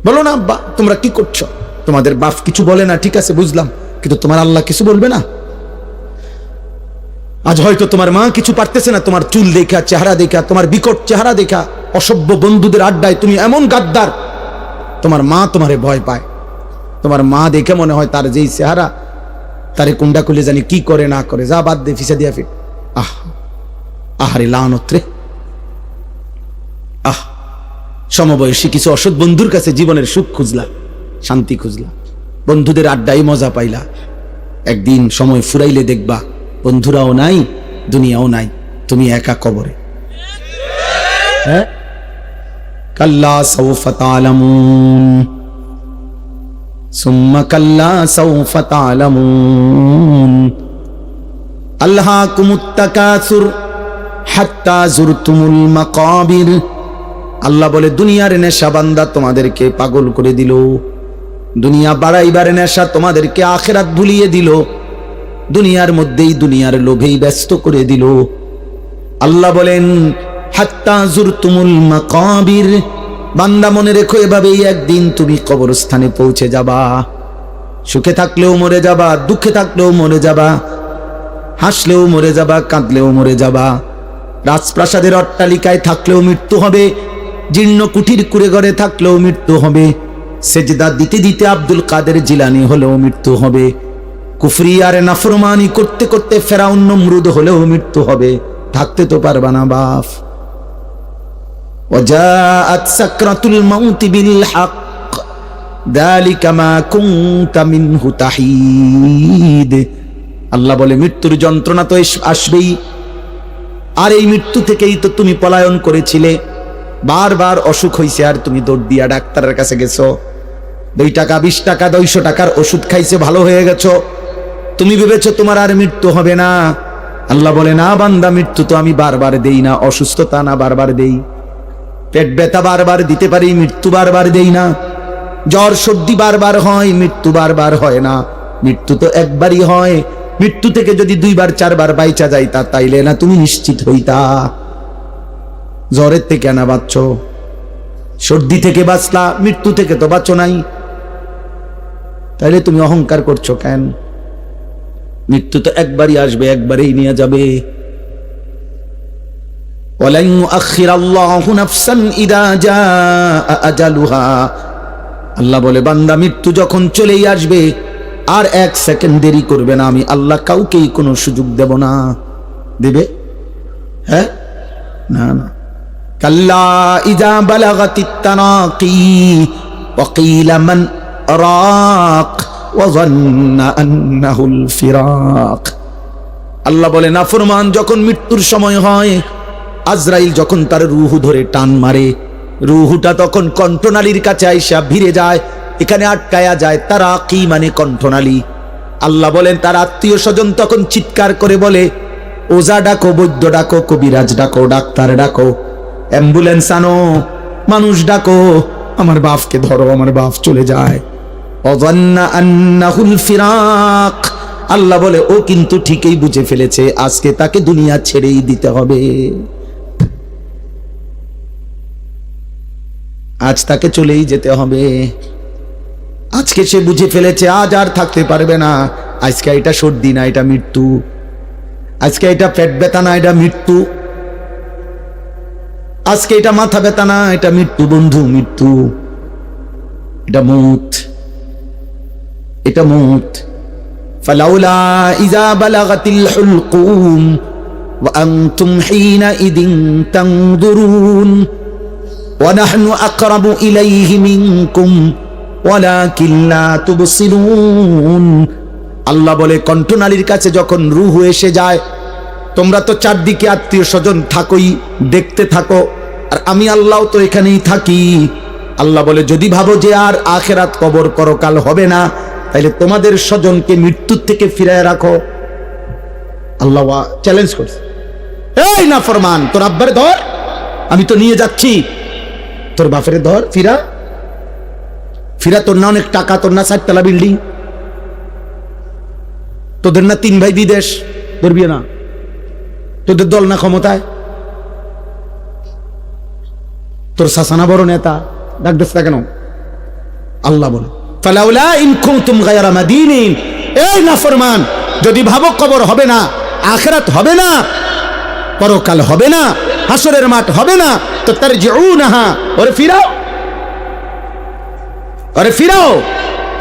বলো না আব্বা, তোমরা কি করছো? তোমাদের বাপ কিছু বলে না, ঠিক আছে বুঝলাম, কিন্তু তোমার আল্লাহ কিছু বলবে না? আজ হয়তো তোমার মা কিছু পারতেছে না, তোমার চুল দেখা, চেহারা দেখা, তোমার বিকট চেহারা দেখা, অসভ্য বন্ধুদের আড্ডায় তুমি এমন গাদ্দার, তোমার মা তোমারে ভয় পায়। তোমার মা দেখে মনে হয় তার যেই চেহারা, তারে কুন্ডা খুলে জানি কি করে না করে, যা বাদ দে, ফিসে দিয়া ফিট। আহারে লানত রে। সমবয়সী কিছু অসৎ বন্ধুর কাছে জীবনের সুখ খুঁজলা, শান্তি খুঁজলা, বন্ধুদের আড্ডায় মজা পাইলা। একদিন সময় ফুরাইলে দেখবা বন্ধুরাও নাই, দুনিয়াও নাই, তুমি একা কবরে। কাল্লা সাউফা তা'লামুন সুম্মা কাল্লা সাউফা তা'লামুন আলহাকুমুত তাকাসুর হাত্তা যুরতুমুল মাকাবির। আল্লাহ বলে দুনিয়ার নেশা বান্দা তোমাদেরকে পাগল করে দিল, দুনিয়া বাড়াইবার নেশা তোমাদেরকে আখিরাত ভুলিয়ে দিল, দুনিয়ার মধ্যেই দুনিয়ার লোভেই ব্যস্ত করে দিল। আল্লাহ বলেন হাত্তা যুরতুমুল মাকাবির, বান্দা মনে রেখো এভাবেই একদিন তুমি কবরস্থানে পৌঁছে যাবা। সুখে থাকলেও মরে যাবা, দুঃখে থাকলেও মরে যাবা, হাসলেও মরে যাবা, কাঁদলেও মরে যাবা। রাজপ্রাসাদের অট্টালিকায় থাকলেও মৃত্যু হবে, জীর্ণ কুঠির কুড়ে ঘরে থাকলেও মৃত্যু হবে, সেজদা দিতে দিতে আব্দুল কাদের জিলানী হলেও মৃত্যু হবে, কুফরি আর নাফরমানি করতে করতে ফেরাউন নমরুদ হলেও মৃত্যু হবে। থাকতে তো পারবা না বাপ। ওয়াজাআত সাকরাতুল মাউতি বিল হক যালিকা মা কুনতা মিনহু তাহিদ। আল্লাহ বলে মৃত্যুর যন্ত্রণা তো আসবেই, আর এই মৃত্যু থেকেই তো তুমি পলায়ন করেছিলে। বারবার অসুখ হইছে আর তুমি দৌড় দিয়া ডাক্তারের কাছে গেছো, 2 টাকা 20 টাকা 200 টাকার ওষুধ খাইছে, ভালো হয়ে গেছো। তুমি ভেবেছো তোমার আর মৃত্যু হবে না। আল্লাহ বলে না বান্দা, মৃত্যু তো আমি বারবার দেই না, অসুস্থতা না বারবার দেই, পেট ব্যথা বারবার দিতে পারি, মৃত্যু বারবার দেই না। জ্বর সর্দি বারবার হয়, মৃত্যু বারবার হয় না। মৃত্যু তো একবারই হয়। মৃত্যু থেকে যদি 2 বার 4 বার বাইচা যাইতা তাইলে না তুমি নিশ্চিত হইতা। জ্বরের থেকে না বাঁচছ, সর্দি থেকে বাঁচলা, মৃত্যু থেকে তো বাঁচো নাই। তাইলে তুমি অহংকার করছো কেন? মৃত্যু তো একবারই আসবে, একবারেই নিয়ে যাবে। ওয়ালান ইউআখিরাল্লাহু নাফসান ইযা জাআ আজালুহা। আল্লাহ বলে বান্দা মৃত্যু যখন চলেই আসবে আর 1 সেকেন্ড দেরি করবে না। আমি আল্লাহ কাউকেই কোনো সুযোগ দেব না। দেবে? হ্যাঁ, না না। কাল্লা ইযা বালাগাতিত তারাকি ওয়া কিলা মান রাক ওয়া যান্না আন্নাহুল ফিরাক। আল্লাহ বলে নাফরমান যখন মৃত্যুর সময় হয়, আজরাইল যখন তার রূহ ধরে টান মারে, রূহটা তখন কণ্ঠনালীর কাছে আইসা ভিড়ে যায়, এখানে আটকায়া যায়। তারাকি মানে কণ্ঠনালী। আল্লাহ বলেন তার আত্মীয় স্বজন তখন চিৎকার করে বলে, ওজা ডাকো, বৈদ্য ডাকো, কবিরাজ ডাকো, ডাক্তার ডাকো, অ্যাম্বুলেন্স আনো, মানুষ ডাকো, আমার বাপকে ধরো, আমার বাপ চলে যায়। অযান্না আন্নাহুল ফিরাক। আল্লাহ বলে ও কিন্তু ঠিকই বুঝে ফেলেছে, আজকে তাকে দুনিয়া ছেড়েই দিতে হবে। আজ তাকে চলেই যেতে হবে। আজকে সে বুঝে ফেলেছে আজ আর থাকতে পারবে না। আজকে এটা সর্দি না, এটা মৃত্যু। আজকে এটা পেট ব্যথা না, এটা মৃত্যু। আজকে এটা মাথা ব্যথা না, এটা মৃত্যু বন্ধু, মৃত্যু। এটা মউত, এটা মউত। ফালাউলা ইযা বালাগাতিল হুলকুম ওয়া আনতুম হিনাইদিন তানজুরুন ওয়া নাহনু আকরাবু ইলাইহি মিনকুম ওয়ালাকিন লা তুবসিরুন। আল্লাহ বলে কণ্ঠনালীর কাছে যখন রূহ এসে যায়, তোমরা তো চারদিকে আত্মীয় স্বজন থাকোই, দেখতে থাকো, আর আমি আল্লাহ তো এখানেই থাকি। আল্লাহ বলে যদি ভাবো যে আর আখেরাত কবর পরকাল হবে না, তাহলে তোমাদের স্বজনকে মৃত্যুর থেকে ফিরায় রাখো। আল্লাহ চ্যালেঞ্জ করছে, এই নাফরমান, তোর আব্বারে ধর, আমি তো নিয়ে যাচ্ছি। তোর বাপেরে ধর, ফিরা ফিরা। তোর না অনেক টাকা, তোর না 4 তলা বিল্ডিং, তোদের না 3 ভাই বিদেশ, ধরবি না? তোদের দল না ক্ষমতায়? তোর শাসানা বড় নেতা, ডাক দিস না কেন? আল্লাহ বলে ফালাউলা ইন কুনতুম গায়রা মাদিনিন। এই নাফরমান, যদি ভাবো কবর হবে না, আখিরাত হবে না, পরকাল হবে না, হাসরের মাঠ হবে না, তো তারজিউনাহা, ওরে ফিরাও, ওরে ফিরাও।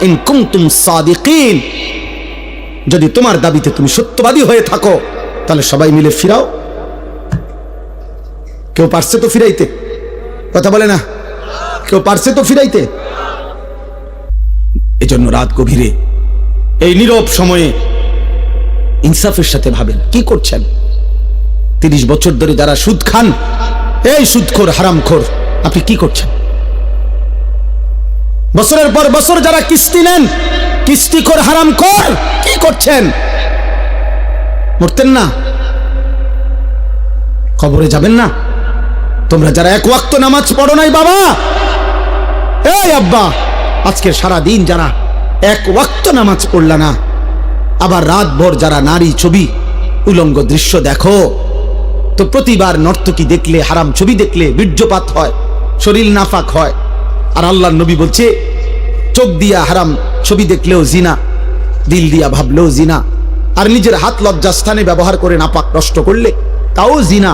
ইন কুনতুম সাদিকিন, যদি তোমার দাবিতে তুমি সত্যবাদী হয়ে থাকো, তাহলে সবাই মিলে ফিরাও। কেউ পারছে তো ফিরাইতে? কথা বলে না, কেউ পারছে তো ফিরাইতে? এজন্য রাত গভীরে এই নীরব সময়ে ইনসাফের সাথে ভাবেন কি করছেন। 30 বছর ধরে যারা সুদ খান, এই সুদখোর হারামখোর, আপনি কি করছেন? বছরের পর বছর যারা কিস্তি নেন, কিস্তিখোর হারামখোর, কি করছেন? মরতেন না? কবরে যাবেন না? তোমরা যারা 1 ওয়াক্ত নামাজ পড়ো নাই বাবা, এই আব্বা, আজকে সারা দিন যারা 1 ওয়াক্ত নামাজ পড়লা না, আবার রাতভর যারা নারী ছবি, উলঙ্গ দৃশ্য দেখো, তো প্রতিবার নর্তকী দেখলে, হারাম ছবি দেখলে বীর্যপাত হয়, শরীর নাফাক হয়। আর আল্লাহর নবী বলছে চোখ দিয়া হারাম ছবি দেখলেও জিনা, দিল দিয়া ভাবলেও জিনা, আর নিজের হাত লজ্জাস্থানে ব্যবহার করে নাপাক নষ্ট করলে তাও জিনা।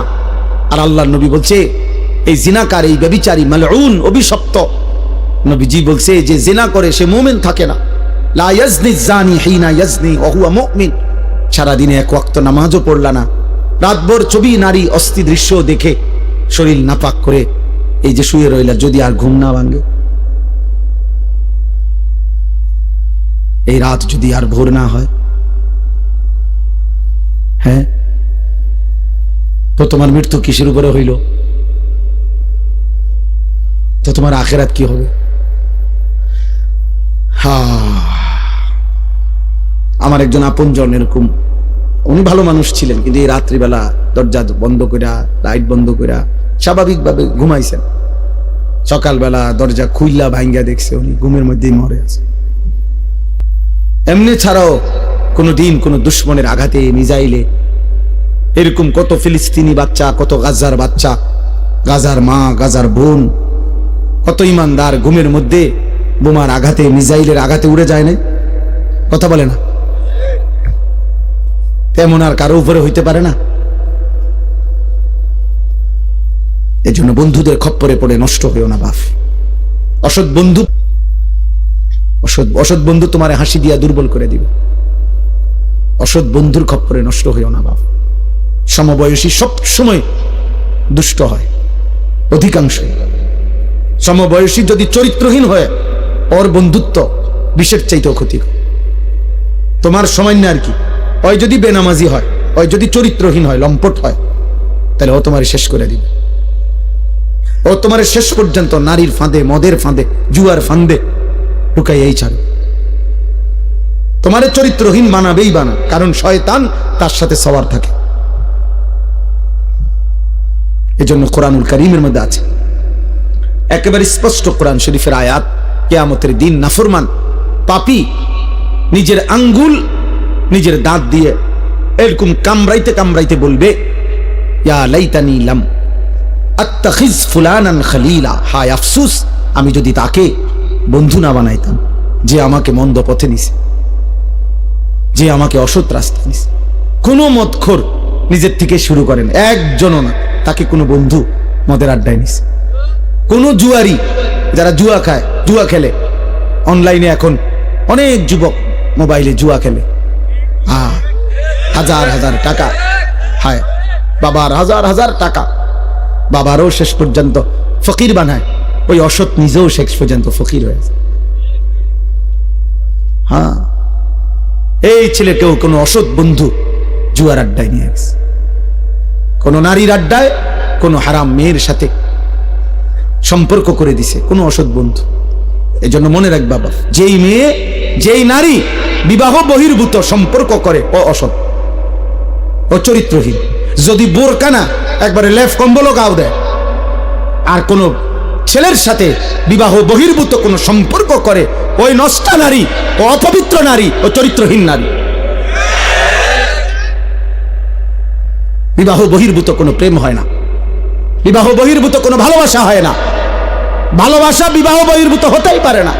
আর আল্লাহর নবী বলছে এই জিনাকার, এই ব্যভিচারী, মালউন, অভিশপ্ত। নবীজি বলছে যে জিনা করে সে মুমিন থাকে না। লা ইয়াজনি জানি হিনা ইয়াজনি ওয়া হুয়া মুমিন। সারাদিনে এক ওয়াক্ত নামাজও পড়লা না, রাতভর ছবি, নারী, অস্থি দৃশ্য দেখে শরীর নাপাক করে এই যে শুয়ে রইলা, যদি আর ঘুম না ভাঙে, এই রাত যদি আর ভোর না হয়, হ্যাঁ, তো তোমার মৃত্যু কিসের উপরে হইল? তো তোমার আখিরাত কি হবে? আমার একজন আপনজন এরকম, উনি ভালো মানুষ ছিলেন, কিন্তু এই রাত্রিবেলা দরজা বন্ধ কইরা, লাইট বন্ধ কইরা স্বাভাবিকভাবে ঘুমাইছেন। সকালবেলা দরজা খুইলা ভাঙ্গা দেখছে উনি ঘুমের মধ্যেই মরে আছে। এমনি ছাড়াও কোনো দিন কোনো দুশ্মনের আঘাতে, মিজাইলে, এরকম কত ফিলিস্তিনি বাচ্চা, কত গাজার বাচ্চা, গাজার মা, গাজার বোন, কত ইমানদার ঘুমের মধ্যে বোমার আঘাতে, মিজাইলের আঘাতে উড়ে যায় না? কথা বলে না? তেমন আর কারো উপরে হইতে পারে না। এই জন্য বন্ধুদের খপ্পরে পড়ে নষ্ট হইও না বাপ। অসৎ বন্ধু, অসৎ বন্ধু তোমার হাসি দিয়া দুর্বল করে দিবে। অসৎ বন্ধুর খপ্পরে নষ্ট হইও না বাপ। সমবয়সী সব সময় দুষ্ট হয়, অধিকাংশ। সমবয়সী যদি চরিত্রহীন হয়, ওর বন্ধুত্ব বিষের চাইতেও ক্ষতিকর। তোমার সামান্য আর কি, ওই যদি বেনামাজি হয়, ওই যদি চরিত্রহীন হয়, লম্পট হয়, তাহলে ও তোমার শেষ করে দিবে। ও তোমার শেষ পর্যন্ত নারীর ফাঁদে, মদের ফাঁদে, জুয়ার ফাঁদে ঢুকাইয়াই ছাড়ে। তোমার চরিত্রহীন বানাবেই বানা, কারণ শয়তান তার সাথে সওয়ার থাকে। এজন্য কোরআনুল কারীমের মধ্যে আছে একেবারে স্পষ্ট, কোরআন শরীফের আয়াত, কিয়ামতের দিন নাফরমান পাপী নিজের আঙ্গুল, নিজের দাঁত দিয়ে এরকম কামড়াইতে কামড়াইতে বলবে, ইয়া লাইতানি লাম আত্তাখিজ ফুলানান খলিলা, হায় আফসোস আমি যদি তাকে বন্ধু না বানাইতাম, যে আমাকে মন্দ পথে নিছে, যে আমাকে অসৎ রাস্তা নিছে। কোনো মদখোর নিজের থেকে শুরু করেন, একজনও না, তাকে কোনো বন্ধু মদের আড্ডায় নিছে। কোন জুয়ারি, যারা জুয়া খায়, জুয়া খেলে অনলাইনে, এখন অনেক যুবক মোবাইলে জুয়া খেলে, হাজার হাজার টাকা, হায় বাবার হাজার হাজার টাকা, বাবারও শেষ পর্যন্ত ফকির বানায়, ওই অসৎ নিজেও শেষ পর্যন্ত ফকির হয়েছে। হ্যাঁ, এই ছেলেকেও কোনো অসৎ বন্ধু জুয়ার আড্ডায় নিয়ে গেছে, কোন নারীর আড্ডায়, কোন হারাম মেয়ের সাথে সম্পর্ক করে দিছে কোন অসৎ বন্ধু। এই জন্য মনে রাখ বাবা, যেই মেয়ে, যেই নারী বিবাহ বহির্ভূত সম্পর্ক করে, ও অসৎ, ও চরিত্রহীন। যদি বোরকা না, একবারে লেফ কম্বলও গাও দেয়, আর কোন ছেলের সাথে বিবাহ বহির্ভূত কোন সম্পর্ক করে, ওই নষ্টা নারী, ও অপবিত্র নারী, ও চরিত্রহীন নারী। বিবাহ বহির্ভূত কোনো প্রেম হয় না, বিবাহ বহির্ভূত কোনো ভালোবাসা হয় না, ভালোবাসা বিবাহ বহির্ভূত হতেই পারে না।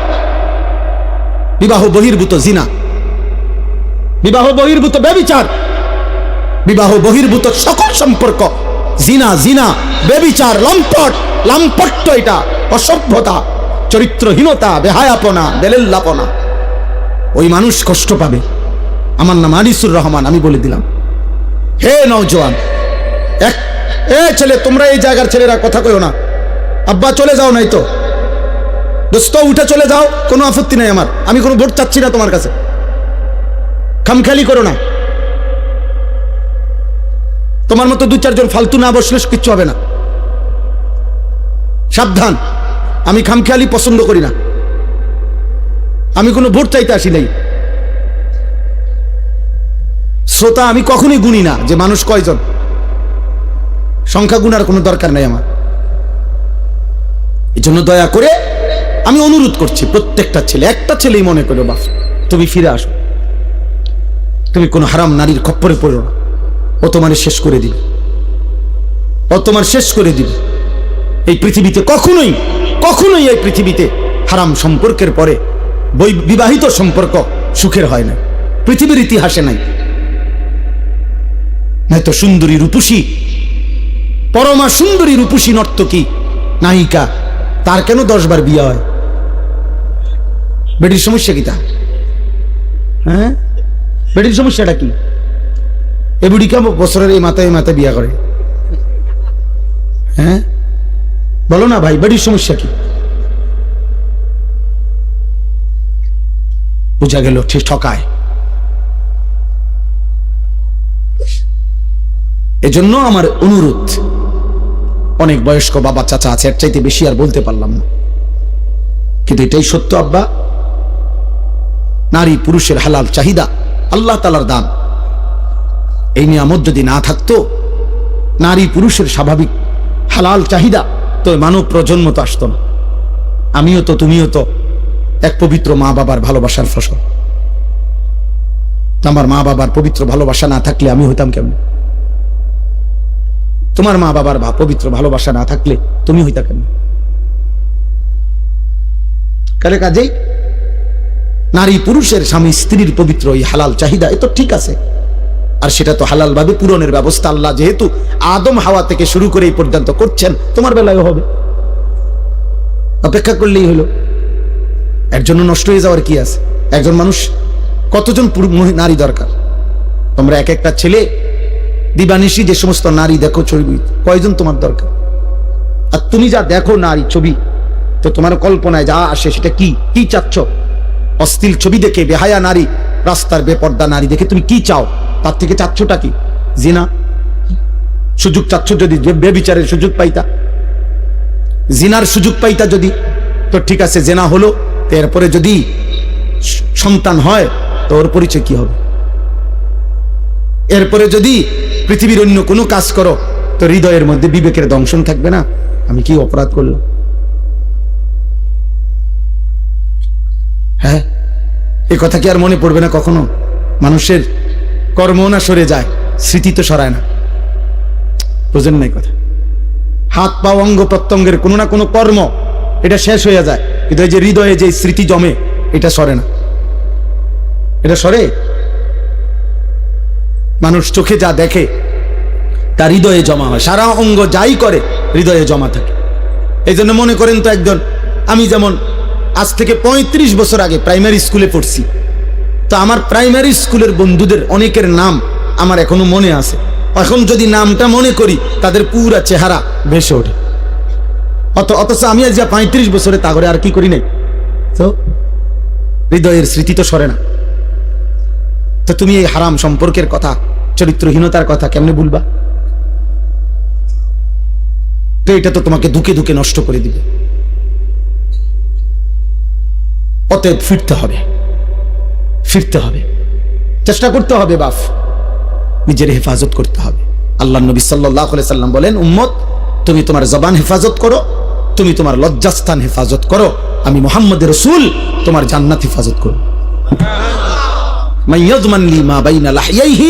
বিবাহ বহির্ভূত জিনা, বিবাহ বহির্ভূত ব্যভিচার, বিবাহ বহির্ভূত সকল সম্পর্ক জিনা, জিনা, ব্যভিচার, লম্পট, লাম্পট্য, এটা অসভ্যতা, চরিত্রহীনতা, বেহায়াপনা, বেলেল্লাপনা। ওই মানুষ কষ্ট পাবে। আমার নাম আনিসুর রহমান, আমি বলে দিলাম, হে নওজোয়ান, ছেলে, তোমরা এই জায়গার ছেলেরা কথা কইও না, আব্বা চলে যাও, নাই তো দোস্ত উঠে চলে যাও, কোনো আপত্তি নাই আমার, আমি কোনো ভোট চাচ্ছি না তোমার কাছে, খামখেয়ালি করো না। তোমার মতো দু চারজন ফালতু না বসলে কিচ্ছু হবে না, সাবধান। আমি খামখেয়ালি পছন্দ করি না, আমি কোনো ভোট চাইতে আসি নাই। শ্রোতা আমি কখনোই গুনি না যে মানুষ কয়জন, সংখ্যা গুনার কোনো দরকার নাই আমার। এই জন্য দয়া করে আমি অনুরোধ করছি, প্রত্যেকটা ছেলে, একটা ছেলেই মনে করো, বাপ তুমি ফিরে আসো, তুমি কোনো হারাম নারীর খপ্পরে পড়ো না, ও তোমার শেষ করে দিবে, ও তোমার শেষ করে দিবে। এই পৃথিবীতে কখনোই, কখনোই এই পৃথিবীতে হারাম সম্পর্কের পরে বিবাহিত সম্পর্ক সুখের হয় না, পৃথিবীর ইতিহাসে নাই। নয়তো সুন্দরী রূপসী, পরমা সুন্দরী রূপসী নর্তকী নায়িকা, তার কেন 10 বার বিয়ে হয়? বেটির সমস্যা কি তা? হ্যাঁ, বেটির সমস্যাটা কি? এ বুড়িকা বছরের এই মাথায় বিয়ে করে? হ্যাঁ বলো না ভাই, বেটির সমস্যা কি? বুঝা গেল ঠিক ঠকায়। এজন্য আমার অনুরোধ, অনেক বয়স্ক বাবা চাচা আছে, এর চাইতে বেশি আর বলতে পারলাম না, কিন্তু এটাই সত্য আব্বা, নারী পুরুষের হালাল চাহিদা, আল্লাহ তাআলার দান, এই নিয়ামত যদি না থাকতো, নারী পুরুষের স্বাভাবিক হালাল চাহিদা, তো মানব প্রজন্ম তো আসতো না। আমিও তো, তুমিও তো এক পবিত্র মা বাবার ভালোবাসার ফসল। আমার মা বাবার পবিত্র ভালোবাসা না থাকলে আমি হইতাম কেমন? তোমার মা বাবার পবিত্র ভালোবাসা না থাকলে তুমি হইতা কেন? কাজেই নারী পুরুষের, স্বামী স্ত্রীর পবিত্র এই হালাল চাহিদা, এ তো ঠিক আছে, আর সেটা তো হালাল ভাবে পূরণের ব্যবস্থা আল্লাহ যেহেতু আদম হাওয়া থেকে শুরু করে এই পর্যন্ত করছেন, তোমার বেলায় হবে, অপেক্ষা করলেই হলো। এর জন্য নষ্ট হয়ে যাওয়ার কি আছে? একজন মানুষ কতজন নারী দরকার? তোমরা এক একটা ছেলে দিবানিশি যে সমস্ত নারী দেখো ছবি, কয়জন তোমার দরকার? আর তুমি যা দেখো নারী ছবি, তো তোমার কল্পনায় যা আসে সেটা কি? কি চাচ্ছ? অশ্লীল ছবি দেখে, বেহায়া নারী, রাস্তার বেপর্দা নারী দেখে তুমি কি চাও? তার থেকে চাচ্ছটা কি? জিনা। সুযোগ চাচ্ছ যদি বেবিচারের সুযোগ পাইতা, জিনার সুযোগ পাইতা যদি, তো ঠিক আছে, জেনা হলো, এরপরে যদি সন্তান হয় তো ওর পরিচয় কি হবে? এরপরে যদি পৃথিবীর অন্য কোনো কাজ করো, তো হৃদয়ের মধ্যে বিবেকের দংশন থাকবে না, আমি কি অপরাধ করলাম? হ্যাঁ, এ কথা কি আর মনে পড়বে না কখনো? মানুষের কর্ম না সরে যায়, স্মৃতি তো সরায় না। বুঝেন নাই কথা? হাত পা অঙ্গ প্রত্যঙ্গের কোনো না কোনো কর্ম, এটা শেষ হয়ে যায়, কিন্তু এই যে হৃদয়ে যে স্মৃতি জমে, এটা সরে না। এটা সরে? মানুষ চোখে যা দেখে তার হৃদয়ে জমা হয়, সারা অঙ্গ যাই করে হৃদয়ে জমা থাকে। এই জন্য মনে করেন তো, একজন, আমি যেমন আজ থেকে 35 বছর আগে প্রাইমারি স্কুলে পড়ছি, তো আমার প্রাইমারি স্কুলের বন্ধুদের অনেকের নাম আমার এখনো মনে আছে। এখন যদি নামটা মনে করি, তাদের পুরা চেহারা ভেসে ওঠে। অথচ আমি আজ 35 বছরে তা করে আর কি করি নাই, তো হৃদয়ের স্মৃতি তো সরে না। তো তুমি এই হারাম সম্পর্কের কথা, চরিত্রহীনতার কথা কেমনে ভুলবা? তো এটা তো তোমাকে দুকে দুকে নষ্ট করে দিবে। অতএব ফিরতে হবে, ফিরতে হবে, চেষ্টা করতে হবে, বাপ নিজের হেফাজত করতে হবে। আল্লাহ নবী সাল্লাল্লাহু আলাইহি সাল্লাম বলেন, উম্মত তুমি তোমার জবান হেফাজত করো, তুমি তোমার লজ্জাস্থান হেফাজত করো, আমি মুহাম্মদ রাসূল তোমার জান্নাত হেফাজত করব। মান ইয়াযমান লি মা বাইনা লাহইহি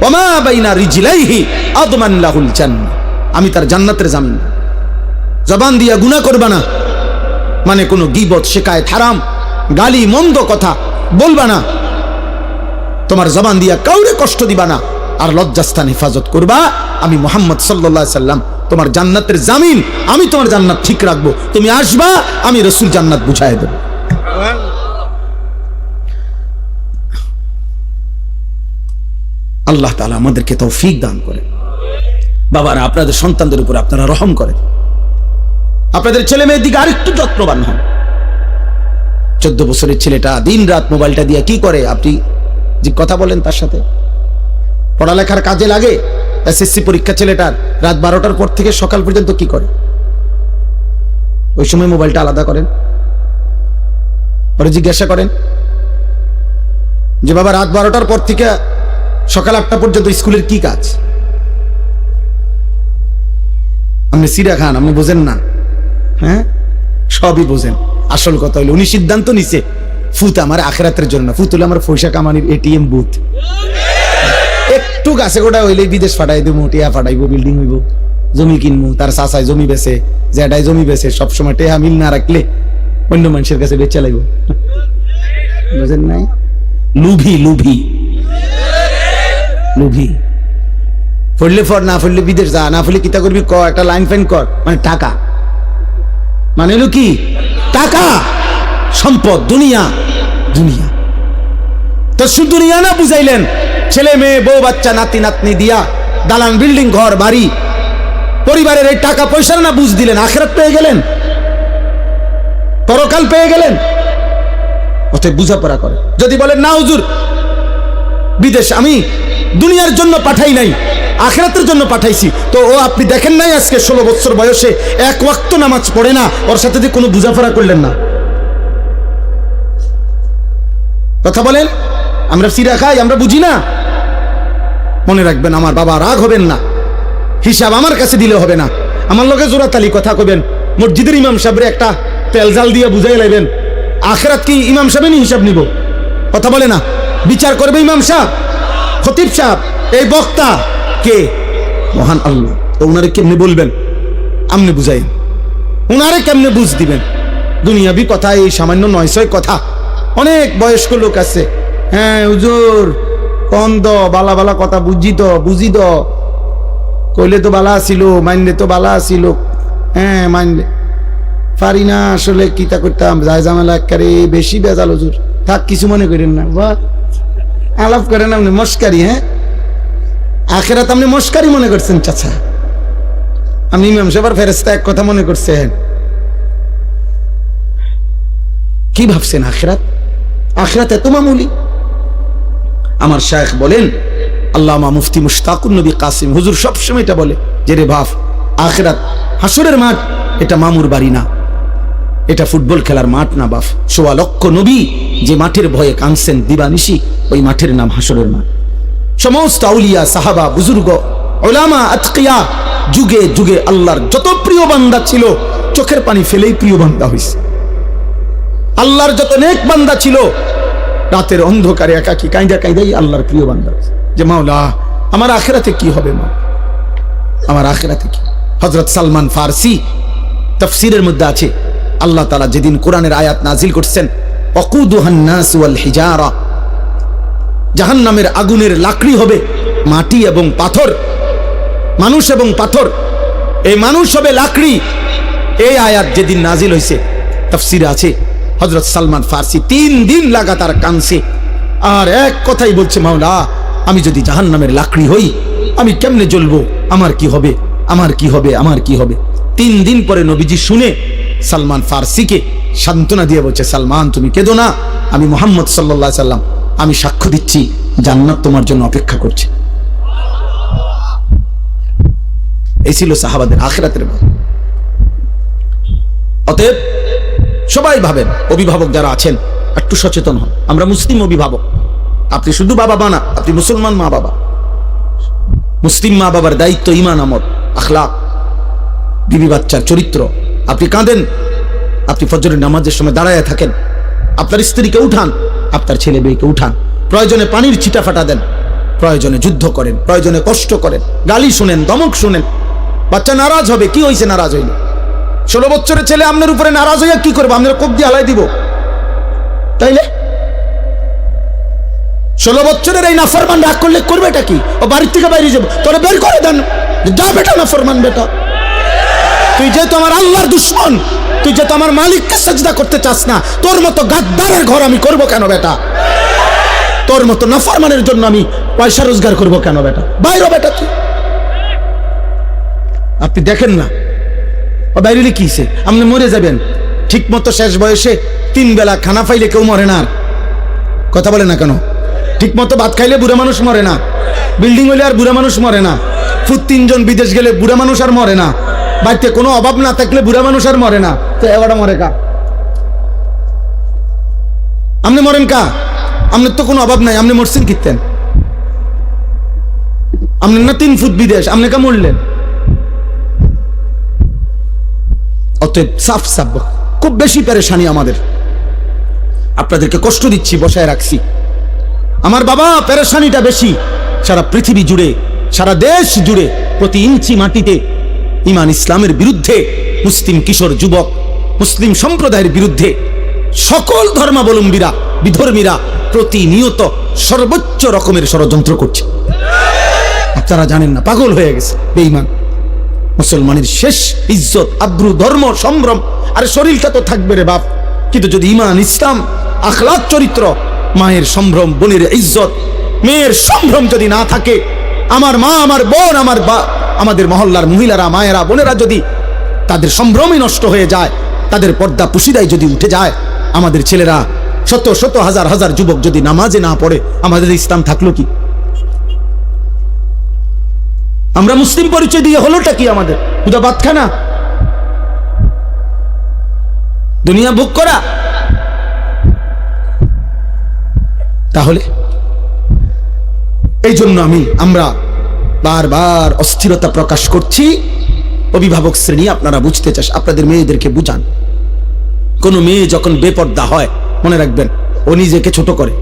ওয়া মা বাইনা রিজলাইহি আযমান লাহুল জান্নাহ, আমি তার জান্নাতের জামিন। জবান দিয়া গুনাহ করবা না, মানে কোনো গীবত, শিকায়েত, হারাম, গালি, মন্দ কথা বলবা না, তোমার জবান দিয়া কাউরে কষ্ট দিবা না, আর লজ্জাস্থান হেফাজত করবা। আমি মুহাম্মদ সাল্লাল্লাহু আলাইহি সাল্লাম তোমার জান্নাতের জামিন, আমি তোমার জান্নাত ঠিক রাখবো। তুমি আসবা, আমি রাসূল জান্নাত বুঝাই দেব। আল্লাহ তাআলা আমাদেরকে তৌফিক দান করেন। বাবারা, আপনাদের সন্তানদের উপর আপনারা রহম করেন, আপনাদের ছেলে মেয়ের দিকে আরেকটু যত্নবান হন। 14 বছরের ছেলেটা দিন রাত মোবাইলটা দিয়ে কি করে? আপনি যে কথা বলেন তার সাথে, পড়ালেখার কাজে লাগে? এসএসসি পরীক্ষা ছেলেটার রাত 12টার পর থেকে সকাল পর্যন্ত কি করে? ওই সময় মোবাইলটা আলাদা করেন, পরে জিজ্ঞাসা করেন যে বাবা রাত 12টার পর থেকে সকাল 8টা পর্যন্ত স্কুলের কি কাজ? আপনি সিরা খান, আপনি বোঝেন না? হ্যাঁ, সবই বোঝেন। আসল কথা হলো, উনি সিদ্ধান্ত নিছে ফুত আমার আখিরাতের জন্য, ফুত হলো আমার পয়সা কামানির এটিএম বুথ। একটু গাছে গোটা হইলে বিদেশ ফাটাই দেবো, টিয়া ফাটাইবো, বিল্ডিং হইব, জমি কিনবো, তার চাচায় জমি বেছে, জ্যাঠায় জমি বেছে, সবসময় টেহা মিল না রাখলে অন্য মানুষের কাছে বেচে লাগবো। বুঝেন নাই? লুভি লুভি লুভি। পড়লে পর, না পড়লে বিদেশ যা, না পড়লে কিতা করবি ক, একটা লাইন ফাইন কর, মানে টাকা, মানে হলো কি টাকা, সম্পদ, দুনিয়া। দুনিয়া তো শুধু দুনিয়া না বুঝাইলেন, ছেলে মেয়ে বউ বাচ্চা নাতি নাতনি দিয়া দালান বিল্ডিং ঘর বাড়ি পরিবারের এই টাকা পয়সার না বুঝ দিলেন, আখিরাত পেয়ে গেলেন, পরকাল পেয়ে গেলেন। অতএব বুঝাপড়া করে। যদি বলেন না হুজুর বিদেশ আমি দুনিয়ার জন্য পাঠাই নাই, আখিরাতের জন্য পাঠাইছি, তো ও আপনি দেখেন নাই আজকে 16 বছর বয়সে এক ওয়াক্ত নামাজ পড়ে না, ওর সাথে যে কোনো বুঝাপড়া করলেন না। কথা বলেন, আমরা সিরা খাই, আমরা বুঝি না। মনে রাখবেন, আমার বাবা রাগ হবেন না, হিসাব আমার কাছে দিলে হবে না। আমার লগে জোরাতালি কথা কবেন, মসজিদের ইমাম সাহেবরে একটা তেল জাল দিয়ে বুঝাই লাইবেন, আখিরাত কি ইমাম সাহেবেরই হিসাব নিব? কথা বলে না, বিচার করবে ইমাম সাহেব, খতিব সাহেব, এই বক্তা কে? মহান আল্লাহ। তো উনারে কেমনে বলবেন? আমনে বুঝাইন, উনারে কেমনে বুঝ দিবেন? দুনিয়াবি কথা, এই সামান্য 900 কথা। অনেক বয়স্ক লোক আছে, হ্যাঁ হুজুর কন দ, বালা বালা কথা বুঝি দ, কইলে তো বালা ছিল, মাইনলে তো বালা ছিল, হ্যাঁ মাইনলে পারি না, আসলে কিতা করতাম, যায় জামেলা একেবারে বেশি বেজাল হুজুর। থাক, কিছু মনে করেন না, বা আলাপ করেন আপনি মস্কারি। হ্যাঁ, আখিরাত আপনি মস্কারি মনে করছেন চাচা, আপনি ইমাম সাহেবের ফেরেশতা এক কথা মনে করছেন। কি ভাবছেন আখিরাত? আখিরাত এত মামুলি? আমার শায়েখ বলেন, আল্লামা মুফতি মুশতাকুন নবী কাসিম হুজুর সবসময় এটা বলে যে রে বাপ, আখিরাত হাসরের মাঠ, এটা মামুর বাড়ি না, এটা ফুটবল খেলার মাঠ না বাপ। 1.25 লক্ষ নবী যে মাঠের ভয়ে কাঁদছেন দিবানিশি, ওই মাঠের নাম হাসরের মাঠ। সমস্ত আউলিয়া সাহাবা বুজুর্গ উলামা আতকিয়া যুগে যুগে আল্লাহর যত প্রিয় বান্দা ছিল, চোখের পানি ফেলেই প্রিয় বান্দা হইছে। আল্লাহর যত নেক বান্দা ছিল, রাতের অন্ধকারে একাকী কাঁদা কাঁদাই আল্লাহর প্রিয় বান্দা হইছে, যে মাওলা আমার আখিরাতে কি হবে, মা আমার আখিরাতে কি? হযরত সালমান ফারসি তাফসীরের মধ্যে আছে, আল্লাহ তাআলা যেদিন কোরআনের আয়াত নাজিল করছেন, ওয়াকুদুহান নাস ওয়াল হিজারা, জাহান্নামের আগুনের লাকড়ি হবে মাটি এবং পাথর, মানুষ এবং পাথর, এই মানুষ হবে লাকড়ি। এই আয়াত যেদিন নাজিল হয়েছে, তাফসীরে আছে হযরত সালমান ফারসি 3 দিন লাগাতার কাঁদছে, আর এক কথাই বলছে, মাওলা আমি যদি জাহান্নামের লাকড়ি হই, আমি কেমনে জ্বলবো, আমার কি হবে, আমার কি হবে, আমার কি হবে। 3 দিন পরে নবীজি শুনে সালমান ফারসিকে সান্ত্বনা দিয়ে বলছে, সালমান তুমি কেঁদো না, আমি মুহাম্মদ সাল্লাল্লাহু আলাইহি সাল্লাম, আমি সাক্ষ্য দিচ্ছি জান্নাত তোমার জন্য অপেক্ষা করছে। এই ছিল সাহাবাদের আখিরাতের ভয়। অতএব সবাই ভাবেন, অভিভাবক যারা আছেন একটু সচেতন হন। আমরা মুসলিম অভিভাবক, আপনি শুধু বাবা মা না, আপনি মুসলমান মা বাবা। মুসলিম মা বাবার দায়িত্ব ঈমান, আমল, আখলাক, বিবি বাচ্চার চরিত্র। আপনি কাঁদেন, আপনি ফজরের নামাজের সময় দাঁড়ায় থাকেন, আপনার স্ত্রীকে উঠান, আপনার ছেলে মেয়েকে উঠান, প্রয়োজনে পানির ছিটা ফাটা দেন, প্রয়োজনে যুদ্ধ করেন, প্রয়োজনে কষ্ট করেন, গালি শুনেন, ধমক শুনেন। বাচ্চা নারাজ হবে, কি হয়েছে নারাজ হইল? 16 বছরের ছেলে আপনার উপরে নারাজ হইয়া কি করবো? আপনার কোপ দিয়ে হালাই দিব, তাইলে 16 বছরের এই নাফরমান রাগ করলে করবে এটা কি? ও বাড়ির থেকে বাইরে যাবো, তোরা বের করে দেন, যা বেটা নাফরমান বেটা, তুই যে তোমার আল্লাহর দুশ্মন, তুই যে তোমার মালিককে সাজদা করতে চাস না, তোর মতো গাদ্দারের ঘর আমি করব কেন বেটা? তোর মতো নাফরমানের জন্য আমি পয়সা রোজগার করব কেন বেটা? বাইরে বেটা তুই। আপনি দেখেন না ও বাইরে কিছে, আপনি মরে যাবেন। ঠিক মতো শেষ বয়সে 3 বেলা খানা পাইলে কেউ মরে না। কথা বলে না কেন? ঠিক মতো ভাত খাইলে বুড়া মানুষ মরে না, বিল্ডিং হইলে আর বুড়া মানুষ মরে না, ফুট 3 জন বিদেশ গেলে বুড়া মানুষ আর মরে না, বাড়িতে কোনো অভাব না থাকলে বুড়া মানুষ আর মরে না। তো এবারটা মরে কা? আপনি মরেন কা? আপনার তো কোনো অভাব নাই, আপনি মরছেন কিতেন? আপনার না 3 ফুট বিদেশ, আপনি কা মরলেন? অতএব সাফ সাফ, খুব বেশি পেরেশানি আমাদের, আপনাদেরকে কষ্ট দিচ্ছি, বসায় রাখছি। আমার বাবা পেরেশানিটা বেশি। সারা পৃথিবী জুড়ে, সারা দেশ জুড়ে, প্রতি ইঞ্চি মাটিতে ঈমান ইসলামের বিরুদ্ধে, মুসলিম কিশোর যুবক, মুসলিম সম্প্রদায়ের বিরুদ্ধে সকল ধর্মাবলম্বীরা, বিধর্মীরা প্রতিনিয়ত সর্বোচ্চ রকমের ষড়যন্ত্র করছে। আপনারা জানেন না, পাগল হয়ে গেছে বেঈমান। মুসলমানের শেষ ইজ্জত, আব্রু, ধর্ম, সম্ভ্রম, আরে শরীরটা তো থাকবে রে বাপ, কিন্তু যদি ঈমান, ইসলাম, আখলাক, চরিত্র, মায়ের সম্ভ্রম, বোনের ইজ্জত, মেয়ের সম্ভ্রম যদি না থাকে, আমার মা, আমার বোন, আমাদের মহল্লার মহিলারা, মায়েরা, বোনেরা যদি তাদের সম্ভ্রমই নষ্ট হয়ে যায়, তাদের পর্দা পুশিদায় যদি উঠে যায়, আমাদের ছেলেরা শত শত হাজার হাজার যুবক যদি নামাজে না পড়ে, আমাদের ইসলাম থাকলো কি? আমরা মুসলিম পরিচয় দিয়ে হলোটা কি আমাদের? খুদা ভাত খানা, দুনিয়া ভোগ করা। তাহলে এই জন্য আমরা বারবার অস্থিরতা প্রকাশ করছি। অভিভাবক শ্রেণী, আপনারা বুঝতে চাস, আপনাদের মেয়েদেরকে বুঝান। কোন মেয়ে যখন বেপর্দা হয়, মনে রাখবেন, ও নিজেকে ছোট করে।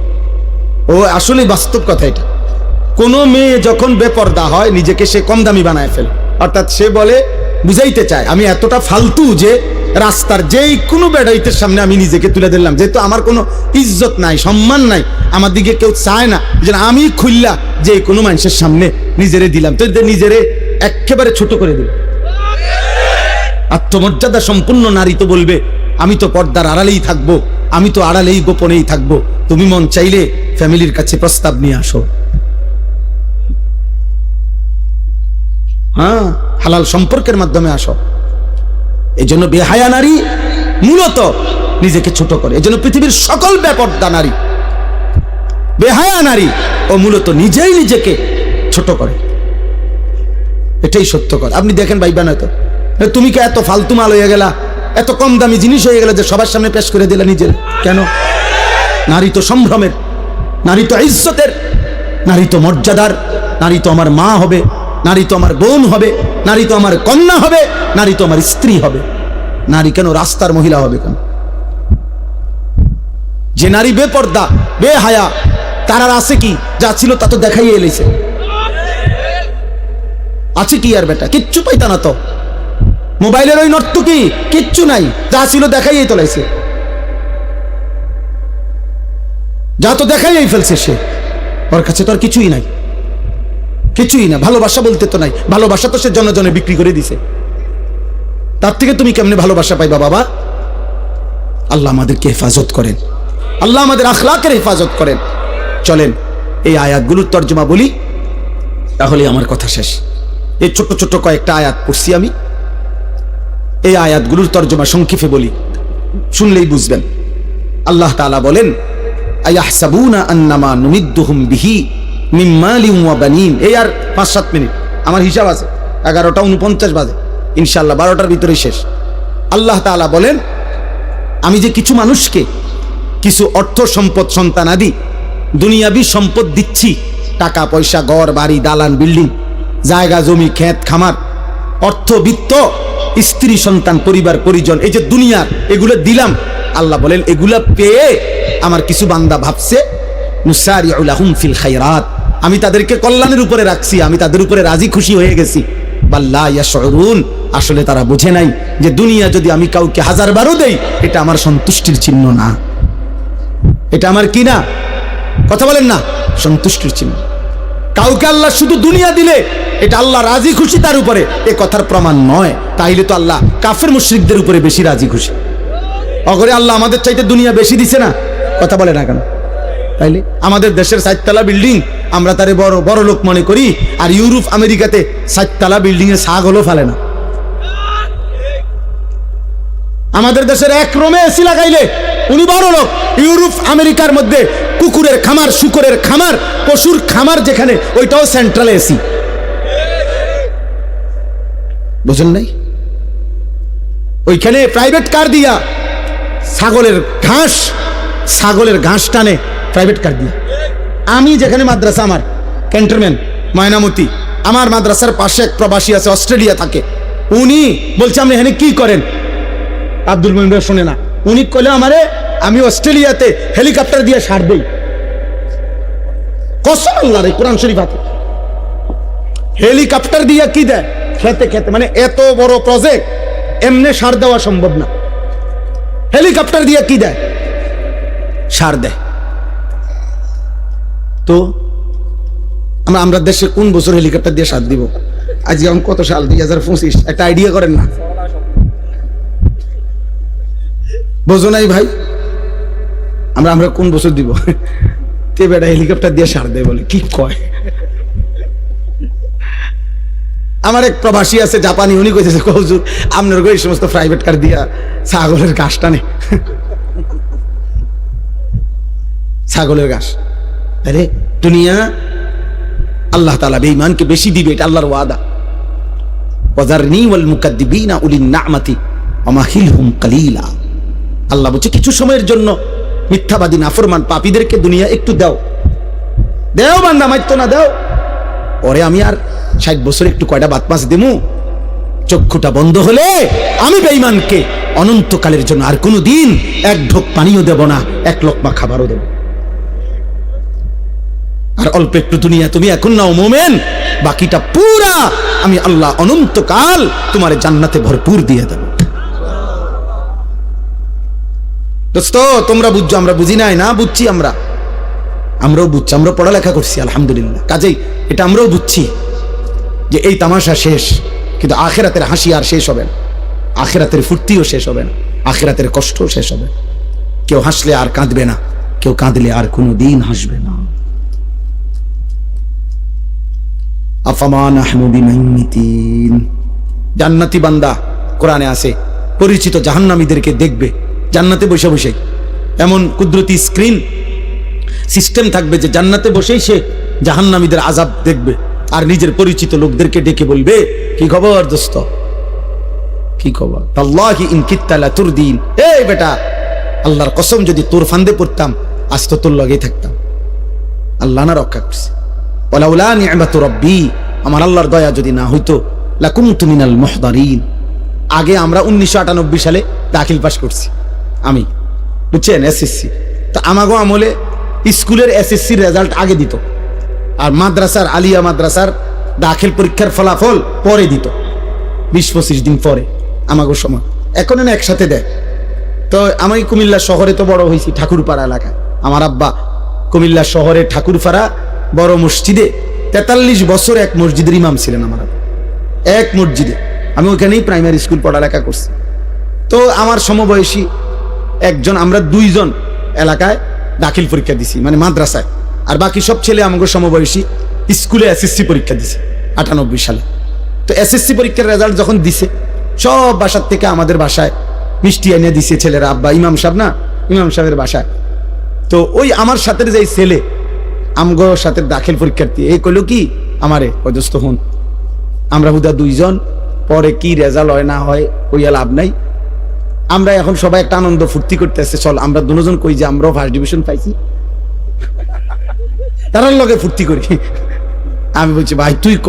ও আসলে বাস্তব কথা এটা। কোন মেয়ে যখন বেপর্দা হয়, নিজেকে সে কম দামি বানায় ফেলে। অর্থাৎ সে বলে, বুঝাইতে চায়, আমি এতটা ফালতু যে রাস্তার যেই কোনো বেড়াইতের সামনে আমি নিজেকে তুলে দিলাম, যেহেতু আমার কোনো ইজ্জত নাই, সম্মান নাই, আমার দিকে কেউ চায় না, যেন আমি খুললা যে কোনো মানুষের সামনে নিজেরে দিলাম, তো নিজেরে একেবারে ছোট করে দিল। আত্মমর্যাদা সম্পূর্ণ নারী তো বলবে, আমি তো পর্দার আড়ালেই থাকবো, আমি তো আড়ালেই গোপনেই থাকবো। তুমি মন চাইলে ফ্যামিলির কাছে প্রস্তাব নিয়ে আসো, হ্যাঁ, হালাল সম্পর্কের মাধ্যমে আসো। এই জন্য বেহায়া নারী মূলত নিজেকে ছোট করে। এই জন্য পৃথিবীর সকল বেপর্দা নারী, বেহায়া নারী, ও মূলত নিজেই নিজেকে ছোট করে। এটাই সত্য কথা। আপনি দেখেন ভাইবা, নয়তো তুমি কে এত ফালতু মাল হয়ে গেলা, এত কম দামি জিনিস হয়ে গেল যে সবার সামনে পেশ করে দিলা নিজের। কেন? নারী তো সম্ভ্রমের, নারী তো ইজ্জতের, নারী তো মর্যাদার, নারী তো আমার মা হবে, নারী তো আমার বোন হবে, নারী তো আমার কন্যা হবে, নারী তো আমার স্ত্রী হবে। নারী কেন রাস্তার মহিলা হবে কেন? যে নারী বেপর্দা, বেহায়া, তার আর আছে কি? যা ছিল তা তো দেখাই এলেছে। আছে কি আর বেটা? কিচ্ছু পাইতা না তো। মোবাইলের ওই নর্তকী কিচ্ছু নাই, যা ছিল দেখাইই তোলাইছে, যা তো দেখাইই ফেলছে সে। ওর কাছে তো আর কিছুই নাই, কিছুই না। ভালোবাসা বলতে তো নাই, ভালোবাসা তো সে জনে জনে বিক্রি করে দিছে। তার থেকে তুমি কেমনে ভালোবাসা পাইবা বাবা? আল্লাহ আমাদেরকে হেফাজত করেন, আল্লাহ আমাদের আখলাকের হেফাজত করেন। চলেন এই আয়াতগুলোর তর্জমা বলি, তাহলে আমার কথা শেষ। এই ছোট্ট ছোট্ট কয়েকটা আয়াত পড়ছি আমি, এই আয়াতগুলোর তর্জমা সংক্ষেপে বলি, শুনলেই বুঝবেন। আল্লাহ তাআলা বলেন, আয়াহসাবুনা আন্নামা নুমিদ্দুহুম বিহি মিন মালিন ওয়া বানিন। এই আর 5-7 মিনিট, আমার হিসাব আছে 11:49 বাজে, ইনশাআল্লাহ 12টার ভিতরেই শেষ। আল্লাহ তাআলা বলেন, আমি যে কিছু মানুষকে কিছু অর্থ সম্পদ, সন্তানাদি, দুনিয়াবি সম্পদ দিচ্ছি, টাকা পয়সা, ঘর বাড়ি, দালান, বিল্ডিং, জায়গা জমি, ক্ষেত খামার, অর্থ বিত্ত, স্ত্রী সন্তান, পরিবার পরিজন, এই যে দুনিয়ার এগুলো দিলাম, আল্লাহ বলেন এগুলা পেয়ে আমার কিছু বান্দা ভাবছে, নুসারিউ লাহুম ফিল খায়রাত, আমি তাদেরকে কল্যাণের উপরে রাখছি, আমি তাদের উপরে রাজি খুশি হয়ে গেছি। বাল্লা ইয়াশউরুন, আসলে তারা বুঝে নাই যে দুনিয়া যদি আমি কাউকে 1000 বারও দেই, এটা আমার সন্তুষ্টির চিহ্ন না। এটা আমার কি না? কথা বলেন না, সন্তুষ্টির চিহ্ন। কাউকে আল্লাহ শুধু দুনিয়া দিলে এটা আল্লাহ রাজি খুশি তার উপরে, এ কথার প্রমাণ নয়। তাইলে তো আল্লাহ কাফের মুশরিকদের উপরে বেশি রাজি খুশি। অগরে আল্লাহ আমাদের চাইতে দুনিয়া বেশি দিছে না? কথা বলে না কেন? তাইলে আমাদের দেশের 4 তলা বিল্ডিং আমরা তারে বড় বড় লোক মনে করি, আর ইউরোপ আমেরিকাতে 4 তলা বিল্ডিং এ ছাগলও ফেলে না। আমাদের দেশের এক রুমে এসি লাগাইলে উনি বড় লোক, ইউরোপ আমেরিকার মধ্যে কুকুরের খামার, শুকরের খামার, পশুর খামার যেখানে, ওইটাও সেন্ট্রাল এসি। বুঝেন নাই? ওইখানে প্রাইভেট কার দিয়া ছাগলের ঘাস টানে, প্রাইভেট কার দিয়া। আমি যেখানে মাদ্রাসা, আমার ক্যান্টনমেন্ট ময়নামতি, আমার মাদ্রাসার পাশে এক প্রবাসী আছে, অস্ট্রেলিয়া থাকে। উনি বলছে, আপনি এখানে কি করেন? আব্দুল মুমিন ভাই শুনে না, উনি কইলে আমারে, আমি অস্ট্রেলিয়াতে হেলিকপ্টার দিয়ে সার দেই। কসম আল্লাহর, কোরআন শরীফ আছে। হেলিকপ্টার দিয়ে কি দেয়? খেতে খেতে, মানে এত বড় প্রজেক্ট এমনি সার দেওয়া সম্ভব না। হেলিকপ্টার দিয়ে কি দেয়? সার দেয়। তো আমরা দেশে কোন বছর হেলিকপ্টার দিয়ে সার দিব? আজকে এখন কত সাল? 2025। একটা আইডিয়া করেন না, বোঝো নাই ভাই? আমরা কোন বছর দিব? তে বেটা হেলিকপ্টার দিয়ে সার দেয় বলে, কি কয়? আমার এক প্রবাসী আছে জাপানি, উনি কইতেছে হুজুর আপনার এই সমস্ত প্রাইভেট কার দিয়া ছাগলের ঘাস টানে। ছাগলের ঘাস। আরে দুনিয়া আল্লাহ তাআলা বেঈমানকে বেশি দিবে, এটা আল্লাহর ওয়াদা। ওয়াজারনি ওয়াল মুকাদ্দিবিনা উলিন নি'মাতি ওয়ামাহিলহুম কালিলা। আল্লাহ বলছে কিছু সময়ের জন্য মিথ্যাবাদী নাফরমান পাপীদেরকে দুনিয়া একটু দাও, দেও বান্দা, মাইতো না, দাও। ওরে আমি আর 60 বছর একটু কয়টা বাত মাছ দেমু, চক্ষুটা বন্ধ হলে আমি বেঈমানকে অনন্তকালের জন্য আর কোনো দিন এক ঢোক পানিও দেব না, এক লোকমা খাবারও দেব। আর অল্প একটু দুনিয়া তুমি এখন নাও মোমেন, বাকিটা পুরা আমি আল্লাহ অনন্তকাল তোমার জান্নাতে ভরপুর দিয়ে দেব। দোস্ত তোমরা বুঝছো, আমরা বুঝি নাই না? বুঝছি, আমরাও বুঝছি, আমরা পড়ালেখা করছি আলহামদুলিল্লাহ। কাজেই এটা আমরাও বুঝছি যে এই তামাশা শেষ, কিন্তু আখিরাতের হাসি আর শেষ হবে না, আখিরাতের ফুর্তিও শেষ হবে না, আখিরাতের কষ্টও শেষ হবে। কেউ হাসলে আর কাঁদবে না, কেউ কাঁদলে আর কোনো দিন হাসবে না। আফামা নাহনু বিমাইমিতিন। জান্নাতি বান্দা কোরআনে আছে পরিচিত জাহান্নামীদেরকে দেখবে জান্নাতে বসে বসে। এমন কুদরতি স্ক্রিন সিস্টেম থাকবে যে জান্নাতে বসেই সে জাহান্নামীদের আযাব দেখবে, আর নিজের পরিচিত লোকদেরকে ডেকে বলবে, কি খবর দোস্ত, কি খবর? তাল্লাহি ইন কিত্তা লা তুরদিন। এই বেটা, আল্লাহর কসম যদি তোর ফান্দে পড়তাম আজ তো তোর লগেই থাকতাম। আল্লাহ না রক্ষা করছে। ওয়ালাউলা নি'মাতু রাব্বি, আমার আল্লাহর দয়া যদি না হইতো, লাকুনতু মিনাল মুহদারিন। আগে আমরা 1998 সালে দাখিল পাস করছি আমি, বুঝছেন, এসএসসি। তো আমাগো আমলে স্কুলের এসএসসির রেজাল্ট আগে দিত, আর মাদ্রাসার আলিয়া মাদ্রাসার দাখিল পরীক্ষার ফলাফল পরে দিত, 20-25 দিন পরে আমাগো সময়। এখন না একসাথে দেয়। তো আমি কুমিল্লা শহরে তো বড় হয়েছি, ঠাকুরপাড়া এলাকায়। আমার আব্বা কুমিল্লা শহরে ঠাকুরপাড়া বড় মসজিদে 43 বছর এক মসজিদের ইমাম ছিলেন আমার আব্বা, এক মসজিদে। আমি ওখানেই প্রাইমারি স্কুল পড়ালেখা করছি। তো আমার সমবয়সী একজন, আমরা 2 জন এলাকায় দাখিল পরীক্ষা দিছি, মানে মাদ্রাসায়, আর বাকি সব ছেলে আমাকে সমবয়সী স্কুলে এসএসসি পরীক্ষা দিছে 98 সালে। তো এসএসসি পরীক্ষার রেজাল্ট যখন দিছে, সব বাসার থেকে আমাদের বাসায় মিষ্টি এনে দিছে ছেলেরা। আব্বা ইমাম সাহেব না, ইমাম সাহেবের বাসায়। তো ওই আমার সাথে যে ছেলে আমগো সাথে দাখিল পরীক্ষার্থী, এই কইলো কি আমারে, অজস্ত হন আমরা হুদা 2 জন, পরে কি রেজাল্ট হয় না হয় কইয়া লাভ নাই। আমরা এখন সবাই একটা আনন্দ ফুর্তি করতেছে, চল আমরা দুজন কই যে আমরাও ফার্স্ট ডিভিশন পাইছি, তার লগে ফুর্তি করি। আমি বলছি ভাই তুই ক,